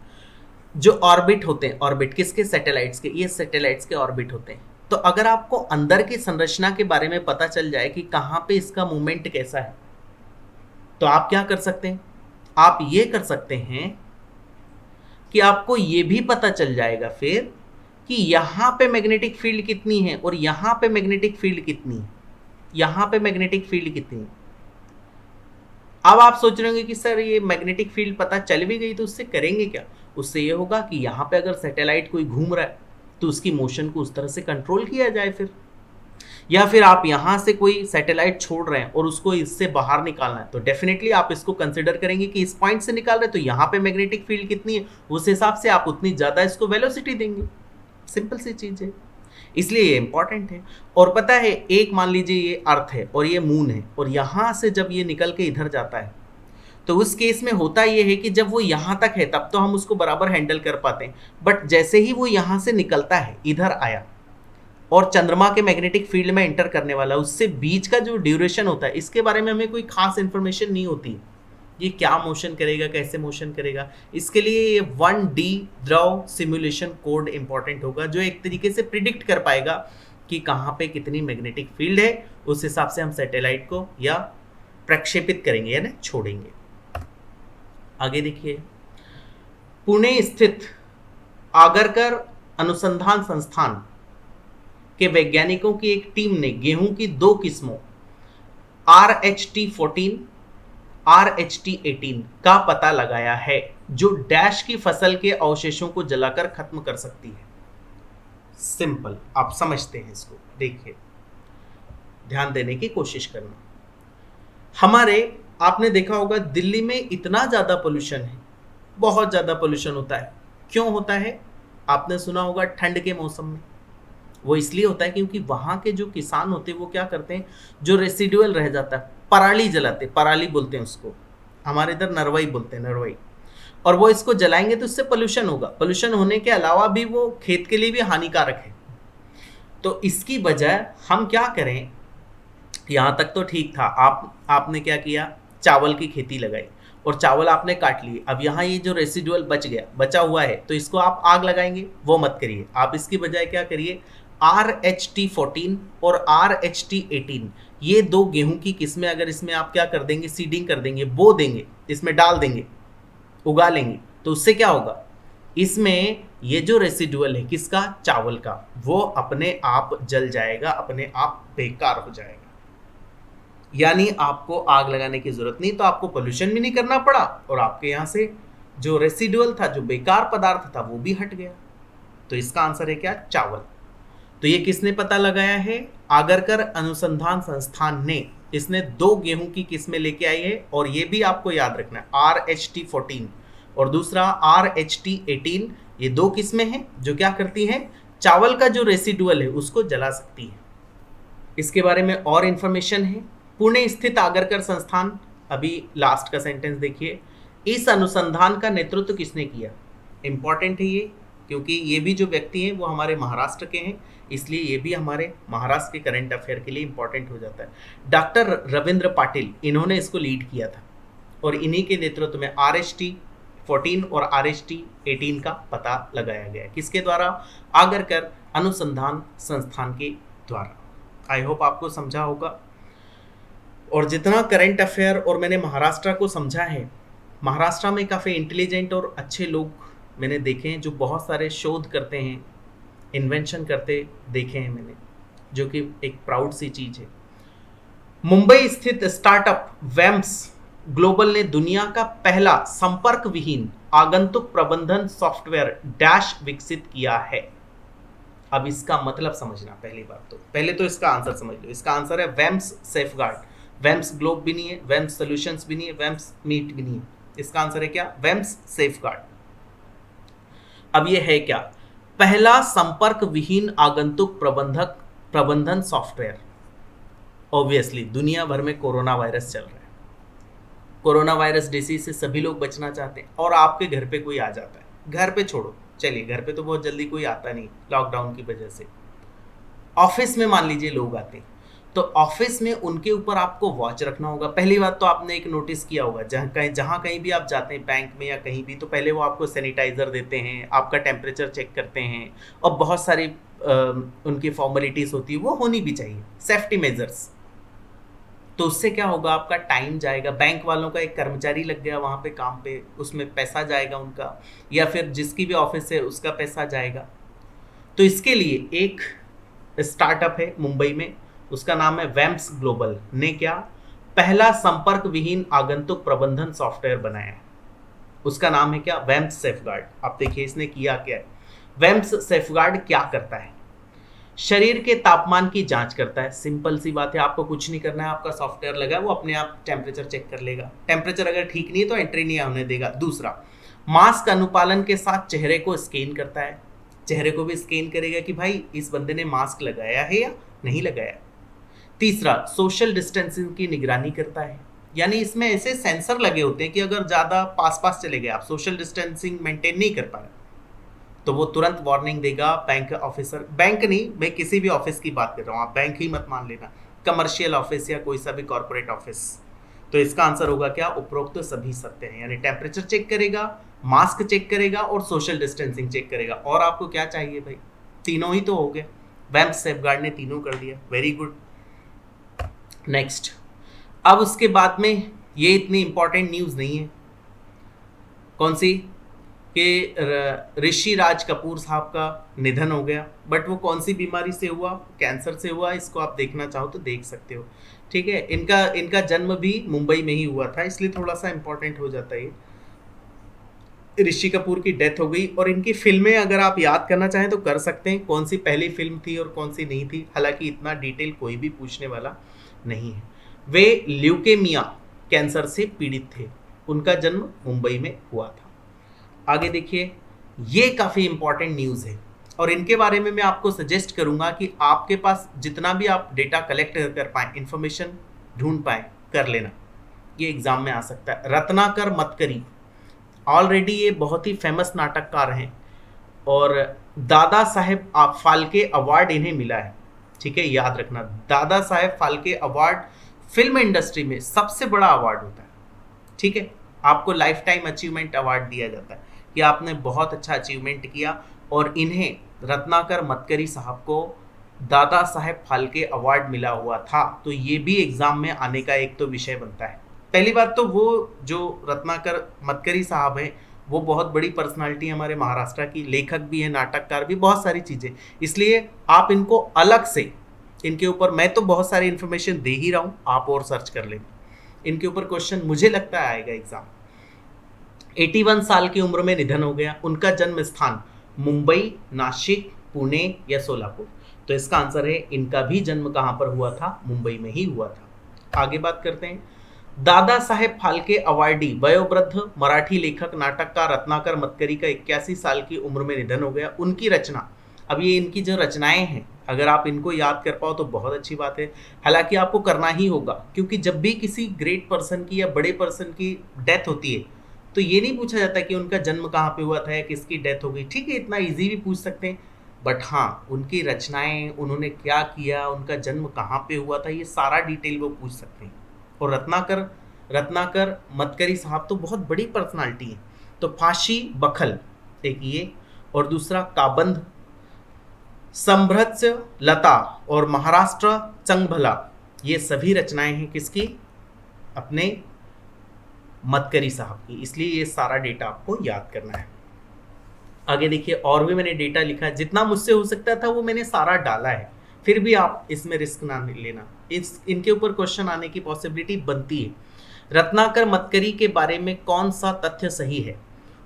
जो ऑर्बिट होते हैं, ऑर्बिट किसके, सैटेलाइट्स के, ये सैटेलाइट्स के ऑर्बिट होते हैं, तो अगर आपको अंदर की संरचना के बारे में पता चल जाए कि कहाँ पे इसका मूवमेंट कैसा है, तो आप क्या कर सकते हैं, आप ये कर सकते हैं कि आपको ये भी पता चल जाएगा फिर कि यहाँ पे मैग्नेटिक फील्ड कितनी है और यहाँ पे मैग्नेटिक फील्ड कितनी है, यहाँ पे मैग्नेटिक फील्ड कितनी है। अब आप सोच रहे होंगे कि सर ये मैग्नेटिक फील्ड पता चल भी गई तो उससे करेंगे क्या, उससे ये होगा कि यहाँ पे अगर सैटेलाइट कोई घूम रहा है तो उसकी मोशन को उस तरह से कंट्रोल किया जाए फिर, या फिर आप यहाँ से कोई सैटेलाइट छोड़ रहे हैं और उसको इससे बाहर निकालना है, तो डेफिनेटली आप इसको कंसिडर करेंगे कि इस पॉइंट से निकाल रहे हैं तो यहाँ पे मैग्नेटिक फील्ड कितनी है, उस हिसाब से आप उतनी ज़्यादा इसको वेलोसिटी देंगे, सिंपल सी चीज़ है, इसलिए ये इंपॉर्टेंट है। और पता है, एक मान लीजिए ये अर्थ है और ये मून है और यहाँ से जब ये निकल के इधर जाता है तो उस केस में होता ये है कि जब वो यहाँ तक है तब तो हम उसको बराबर हैंडल कर पाते हैं, बट जैसे ही वो यहाँ से निकलता है इधर आया और चंद्रमा के मैग्नेटिक फील्ड में एंटर करने वाला, उससे बीच का जो ड्यूरेशन होता है इसके बारे में हमें कोई खास इन्फॉर्मेशन नहीं होती, ये क्या मोशन करेगा, कैसे मोशन करेगा, इसके लिए ये 1D द्रव सिमुलेशन कोड इंपॉर्टेंट होगा जो एक तरीके से प्रिडिक्ट कर पाएगा कि कहाँ पे कितनी मैग्नेटिक फील्ड है, उस हिसाब से हम सैटेलाइट को या प्रक्षेपित करेंगे या ना छोड़ेंगे। आगे देखिए, पुणे स्थित आगरकर अनुसंधान संस्थान के वैज्ञानिकों की एक टीम ने गेहूं की 2 किस्मों RH-14 RH-18 का पता लगाया है जो डैश की फसल के अवशेषों को जलाकर खत्म कर सकती है। सिंपल, आप समझते हैं इसको, देखिए ध्यान देने की कोशिश करना। हमारे आपने देखा होगा दिल्ली में इतना ज़्यादा पोल्यूशन है, बहुत ज़्यादा पोल्यूशन होता है, क्यों होता है आपने सुना होगा, ठंड के मौसम में। वो इसलिए होता है क्योंकि वहाँ के जो किसान होते हैं वो क्या करते हैं, जो रेसिडुअल रह जाता है पराली जलाते, पराली बोलते हैं उसको, हमारे इधर नरवई बोलते हैं, नरवई, और वो इसको जलाएंगे तो इससे पोल्यूशन होगा। पोल्यूशन होने के अलावा भी वो खेत के लिए भी हानिकारक है। तो इसकी वजह हम क्या करें, यहाँ तक तो ठीक था, आपने क्या किया, चावल की खेती लगाई और चावल आपने काट लिए, अब यहाँ ये जो रेसिडुअल बचा हुआ है तो इसको आप आग लगाएंगे, वो मत करिए। आप इसकी बजाय क्या करिए, RH-14 और RH-18 ये 2 गेहूं की किस्में अगर इसमें आप क्या कर देंगे, सीडिंग कर देंगे, बो देंगे, इसमें डाल देंगे, उगा लेंगे, तो उससे क्या होगा, इसमें ये जो रेसिडुअल है किसका, चावल का, वो अपने आप जल जाएगा, अपने आप बेकार हो जाएगा। यानी आपको आग लगाने की जरूरत नहीं, तो आपको पोल्यूशन भी नहीं करना पड़ा और आपके यहाँ से जो रेसिडुअल था, जो बेकार पदार्थ था, वो भी हट गया। तो इसका आंसर है क्या, चावल। तो ये किसने पता लगाया है, आगरकर अनुसंधान संस्थान ने। इसने 2 गेहूं की किस्में लेके आई है और ये भी आपको याद रखना है, RH-14 और दूसरा RH-18, ये 2 किस्में हैं जो क्या करती हैं, चावल का जो रेसिडुअल है उसको जला सकती है। इसके बारे में और इंफॉर्मेशन है, पुणे स्थित आगरकर संस्थान, अभी लास्ट का सेंटेंस देखिए, इस अनुसंधान का नेतृत्व किसने किया, इंपॉर्टेंट है ये, क्योंकि ये भी जो व्यक्ति हैं वो हमारे महाराष्ट्र के हैं, इसलिए ये भी हमारे महाराष्ट्र के करंट अफेयर के लिए इंपॉर्टेंट हो जाता है। डॉक्टर रविंद्र पाटिल, इन्होंने इसको लीड किया था और इन्हीं के नेतृत्व में RST 14 और RST 18 का पता लगाया गया। किसके द्वारा? आगरकर अनुसंधान संस्थान के द्वारा। आई होप आपको समझा होगा। और जितना करंट अफेयर और मैंने महाराष्ट्र को समझा है, महाराष्ट्र में काफ़ी इंटेलिजेंट और अच्छे लोग मैंने देखे हैं जो बहुत सारे शोध करते हैं, इन्वेंशन करते देखे हैं मैंने, जो कि एक प्राउड सी चीज़ है। मुंबई स्थित स्टार्टअप वेम्स ग्लोबल ने दुनिया का पहला संपर्क विहीन आगंतुक प्रबंधन सॉफ्टवेयर डैश विकसित किया है। अब इसका मतलब समझना, पहले तो इसका आंसर समझ लो। इसका आंसर है वेम्स सेफगार्ड। वेम्स ग्लोब भी नहीं है, वेम्स सॉल्यूशंस भी नहीं है, वेम्स मीट भी नहीं है। इसका आंसर है क्या? वेम्स सेफगार्ड। अब ये है क्या? पहला संपर्क विहीन आगंतुक प्रबंधन सॉफ्टवेयर। ऑब्वियसली दुनिया भर में कोरोना वायरस चल रहा है, कोरोना वायरस डिसीज से सभी लोग बचना चाहते हैं, और आपके घर पे कोई आ जाता है, घर पे छोड़ो, चलिए घर पे तो बहुत जल्दी कोई आता नहीं लॉकडाउन की वजह से, ऑफिस में मान लीजिए लोग आते हैं, तो ऑफिस में उनके ऊपर आपको वॉच रखना होगा। पहली बात तो आपने एक नोटिस किया होगा, जहाँ कहीं भी आप जाते हैं, बैंक में या कहीं भी, तो पहले वो आपको सैनिटाइजर देते हैं, आपका टेम्परेचर चेक करते हैं, और बहुत सारी उनकी फॉर्मेलिटीज़ होती है, वो होनी भी चाहिए, सेफ्टी मेजर्स। तो उससे क्या होगा? आपका टाइम जाएगा, बैंक वालों का एक कर्मचारी लग गया वहाँ पे काम पे, उसमें पैसा जाएगा उनका, या फिर जिसकी भी ऑफिस है उसका पैसा जाएगा। तो इसके लिए एक स्टार्टअप है मुंबई में, उसका नाम है वेम्स ग्लोबल, ने क्या पहला संपर्क विहीन आगंतुक प्रबंधन सॉफ्टवेयर बनाया है। उसका नाम है क्या? वेम्स सेफगार्ड। आप देखिए इसने किया क्या है। वेम्स सेफगार्ड क्या करता है? शरीर के तापमान की जांच करता है। सिंपल सी बात है, आपको कुछ नहीं करना है, आपका सॉफ्टवेयर लगा है, वो अपने आप टेम्परेचर चेक कर लेगा। टेम्परेचर अगर ठीक नहीं है तो एंट्री नहीं होने देगा। दूसरा, मास्क अनुपालन के साथ चेहरे को स्कैन करता है, चेहरे को भी स्कैन करेगा कि भाई इस बंदे ने मास्क लगाया है या नहीं लगाया। तीसरा, सोशल डिस्टेंसिंग की निगरानी करता है, यानी इसमें ऐसे सेंसर लगे होते हैं कि अगर ज़्यादा पास चले गए, आप सोशल डिस्टेंसिंग मेंटेन नहीं कर पाए, तो वो तुरंत वार्निंग देगा बैंक ऑफिसर। बैंक नहीं, मैं किसी भी ऑफिस की बात कर रहा हूँ, आप बैंक ही मत मान लेना, कमर्शियल ऑफिस या कोई सा भी कॉर्पोरेट ऑफिस। तो इसका आंसर होगा क्या? उपरोक्त तो सभी सत्य हैं, यानी टेम्परेचर चेक करेगा, मास्क चेक करेगा और सोशल डिस्टेंसिंग चेक करेगा। और आपको क्या चाहिए भाई? तीनों ही तो हो गए। वेम्स सेफगार्ड ने तीनों कर दिया, वेरी गुड। नेक्स्ट, अब उसके बाद में ये इतनी इंपॉर्टेंट न्यूज़ नहीं है। कौन सी? कि ऋषि राज कपूर साहब का निधन हो गया, बट वो कौन सी बीमारी से हुआ? कैंसर से हुआ। इसको आप देखना चाहो तो देख सकते हो, ठीक है। इनका जन्म भी मुंबई में ही हुआ था, इसलिए थोड़ा सा इंपॉर्टेंट हो जाता है। ऋषि कपूर की डेथ हो गई, और इनकी फिल्में अगर आप याद करना चाहें तो कर सकते हैं, कौन सी पहली फिल्म थी और कौन सी नहीं थी। हालांकि इतना डिटेल कोई भी पूछने वाला नहीं है। वे ल्यूकेमिया कैंसर से पीड़ित थे, उनका जन्म मुंबई में हुआ था। आगे देखिए, ये काफ़ी इंपॉर्टेंट न्यूज़ है, और इनके बारे में मैं आपको सजेस्ट करूंगा कि आपके पास जितना भी आप डेटा कलेक्ट कर पाएँ, इन्फॉर्मेशन ढूंढ पाएँ, कर लेना, ये एग्जाम में आ सकता है। रत्नाकर मतकरी, ऑलरेडी ये बहुत ही फेमस नाटककार हैं, और दादा साहेब फाल्के अवार्ड इन्हें मिला है, ठीक है, याद रखना। Dada Saheb Phalke award film industry में सबसे बड़ा अवार्ड होता है, ठीक है। आपको लाइफ टाइम अचीवमेंट अवार्ड दिया जाता है कि आपने बहुत अच्छा अचीवमेंट किया, और इन्हें रत्नाकर मतकरी साहब को दादा साहेब फाल्के अवार्ड मिला हुआ था। तो ये भी एग्जाम में आने का एक तो विषय बनता है। पहली बात तो वो जो रत्नाकर मतकरी साहब हैं, वो बहुत बड़ी पर्सनालिटी हमारे महाराष्ट्र की, लेखक भी है, नाटककार भी, बहुत सारी चीज़ें, इसलिए आप इनको अलग से, इनके ऊपर मैं तो बहुत सारी इन्फॉर्मेशन दे ही रहा हूँ, आप और सर्च कर लें, इनके ऊपर क्वेश्चन मुझे लगता है आएगा एग्जाम। 81 साल की उम्र में निधन हो गया। उनका जन्म स्थान मुंबई, नासिक, पुणे या सोलापुर। तो इसका आंसर है, इनका भी जन्म कहाँ पर हुआ था? मुंबई में ही हुआ था। आगे बात करते हैं। दादा साहेब फाल्के अवार्डी वयोवृद्ध मराठी लेखक नाटककार रत्नाकर मतकरी का 81 साल की उम्र में निधन हो गया। उनकी रचना, अब ये इनकी जो रचनाएं हैं, अगर आप इनको याद कर पाओ तो बहुत अच्छी बात है। हालांकि आपको करना ही होगा, क्योंकि जब भी किसी ग्रेट पर्सन की या बड़े पर्सन की डेथ होती है तो ये नहीं पूछा जाता कि उनका जन्म कहाँ पे हुआ था या किसकी डेथ हो गई। ठीक है, इतना इजी भी पूछ सकते हैं, बट हाँ उनकी रचनाएं, उन्होंने क्या किया, उनका जन्म कहाँ पे हुआ था, ये सारा डिटेल वो पूछ सकते हैं। और रत्नाकर रत्नाकर मतकरी साहब तो बहुत बड़ी पर्सनालिटी है। तो फांसी बखल एक ये, और दूसरा काबंध, संभ्रत्य लता और महाराष्ट्र चंगभला, ये सभी रचनाएं हैं किसकी, अपने मतकरी साहब की। इसलिए ये सारा डेटा आपको याद करना है। आगे देखिए, और भी मैंने डेटा लिखा है, जितना मुझसे हो सकता था वो मैंने सारा डाला है, फिर भी आप इसमें रिस्क ना लेना, इनके ऊपर क्वेश्चन आने की पॉसिबिलिटी बनती है। रत्नाकर मतकरी के बारे में कौन सा तथ्य सही है?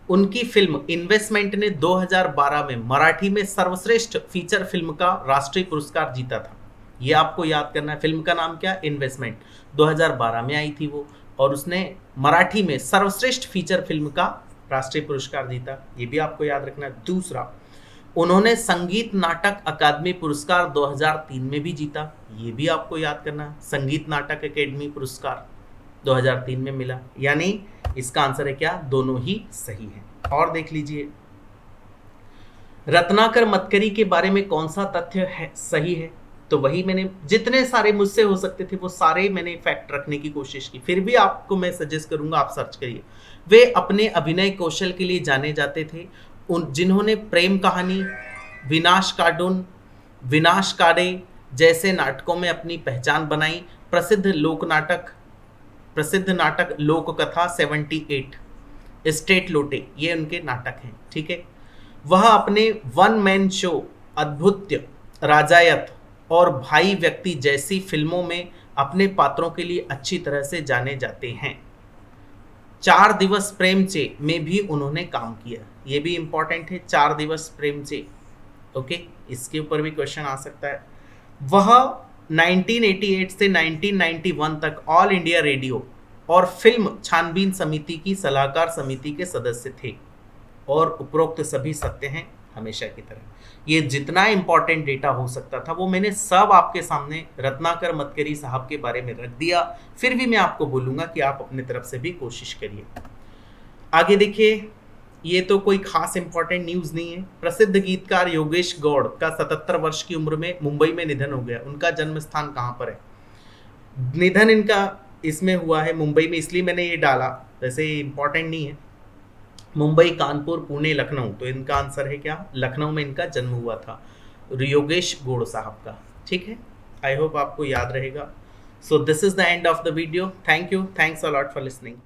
उनकी फिल्म इन्वेस्टमेंट ने 2012 में मराठी में सर्वश्रेष्ठ फीचर फिल्म का राष्ट्रीय पुरस्कार जीता था। ये आपको याद करना है। फिल्म का नाम क्या? इन्वेस्टमेंट। 2012 में आई थी वो, और उसने मराठी में सर्वश्रेष्ठ फीचर फिल्म का राष्ट्रीय पुरस्कार जीता, ये भी आपको याद रखना है। दूसरा, उन्होंने संगीत नाटक अकादमी पुरस्कार 2003 में भी जीता, ये भी आपको याद करना है। संगीत नाटक अकेडमी पुरस्कार 2003 में मिला, यानी इसका आंसर है क्या? दोनों ही सही है। और देख लीजिए, रत्नाकर मतकरी के बारे में कौन सा तथ्य है सही है? तो वही मैंने जितने सारे मुझसे हो सकते थे वो सारे मैंने फैक्ट रखने की कोशिश की, फिर भी आपको मैं सजेस्ट करूंगा आप सर्च करिए। वे अपने अभिनय कौशल के लिए जाने जाते थे, जिन्होंने प्रेम कहानी, विनाश कार्टून, विनाश कारे जैसे नाटकों में अपनी पहचान बनाई। प्रसिद्ध नाटक लोक कथा 78, स्टेट लोटे, ये उनके नाटक हैं। ठीक है, वह अपने वन मैन शो अद्भुत, राजायत और भाई व्यक्ति जैसी फिल्मों में अपने पात्रों के लिए अच्छी तरह से जाने जाते हैं। 4 दिवस प्रेमचे में भी उन्होंने काम किया, ये भी इंपॉर्टेंट है। 4 दिवस प्रेमचे, ओके, इसके ऊपर भी क्वेश्चन आ सकता है। वह 1988 से 1991 तक ऑल इंडिया रेडियो और फिल्म छानबीन समिति की सलाहकार समिति के सदस्य थे, और उपरोक्त सभी सत्य हैं हमेशा की तरह। ये जितना इंपॉर्टेंट डेटा हो सकता था वो मैंने सब आपके सामने रत्नाकर मतकरी साहब के बारे में रख दिया। फिर भी मैं आपको बोलूँगा कि आप अपने तरफ से भी कोशिश करिए। आगे देखिए, ये तो कोई खास इंपॉर्टेंट न्यूज़ नहीं है। प्रसिद्ध गीतकार योगेश गौड़ का 77 वर्ष की उम्र में मुंबई में निधन हो गया। उनका जन्म स्थान कहाँ पर है? निधन इनका इसमें हुआ है मुंबई में, इसलिए मैंने ये डाला, वैसे इंपॉर्टेंट नहीं है। मुंबई, कानपुर, पुणे, लखनऊ, तो इनका आंसर है क्या? लखनऊ में इनका जन्म हुआ था, योगेश गौड़ साहब का। ठीक है, आई होप आपको याद रहेगा। So this is the end of the video. Thank you, thanks a lot for listening.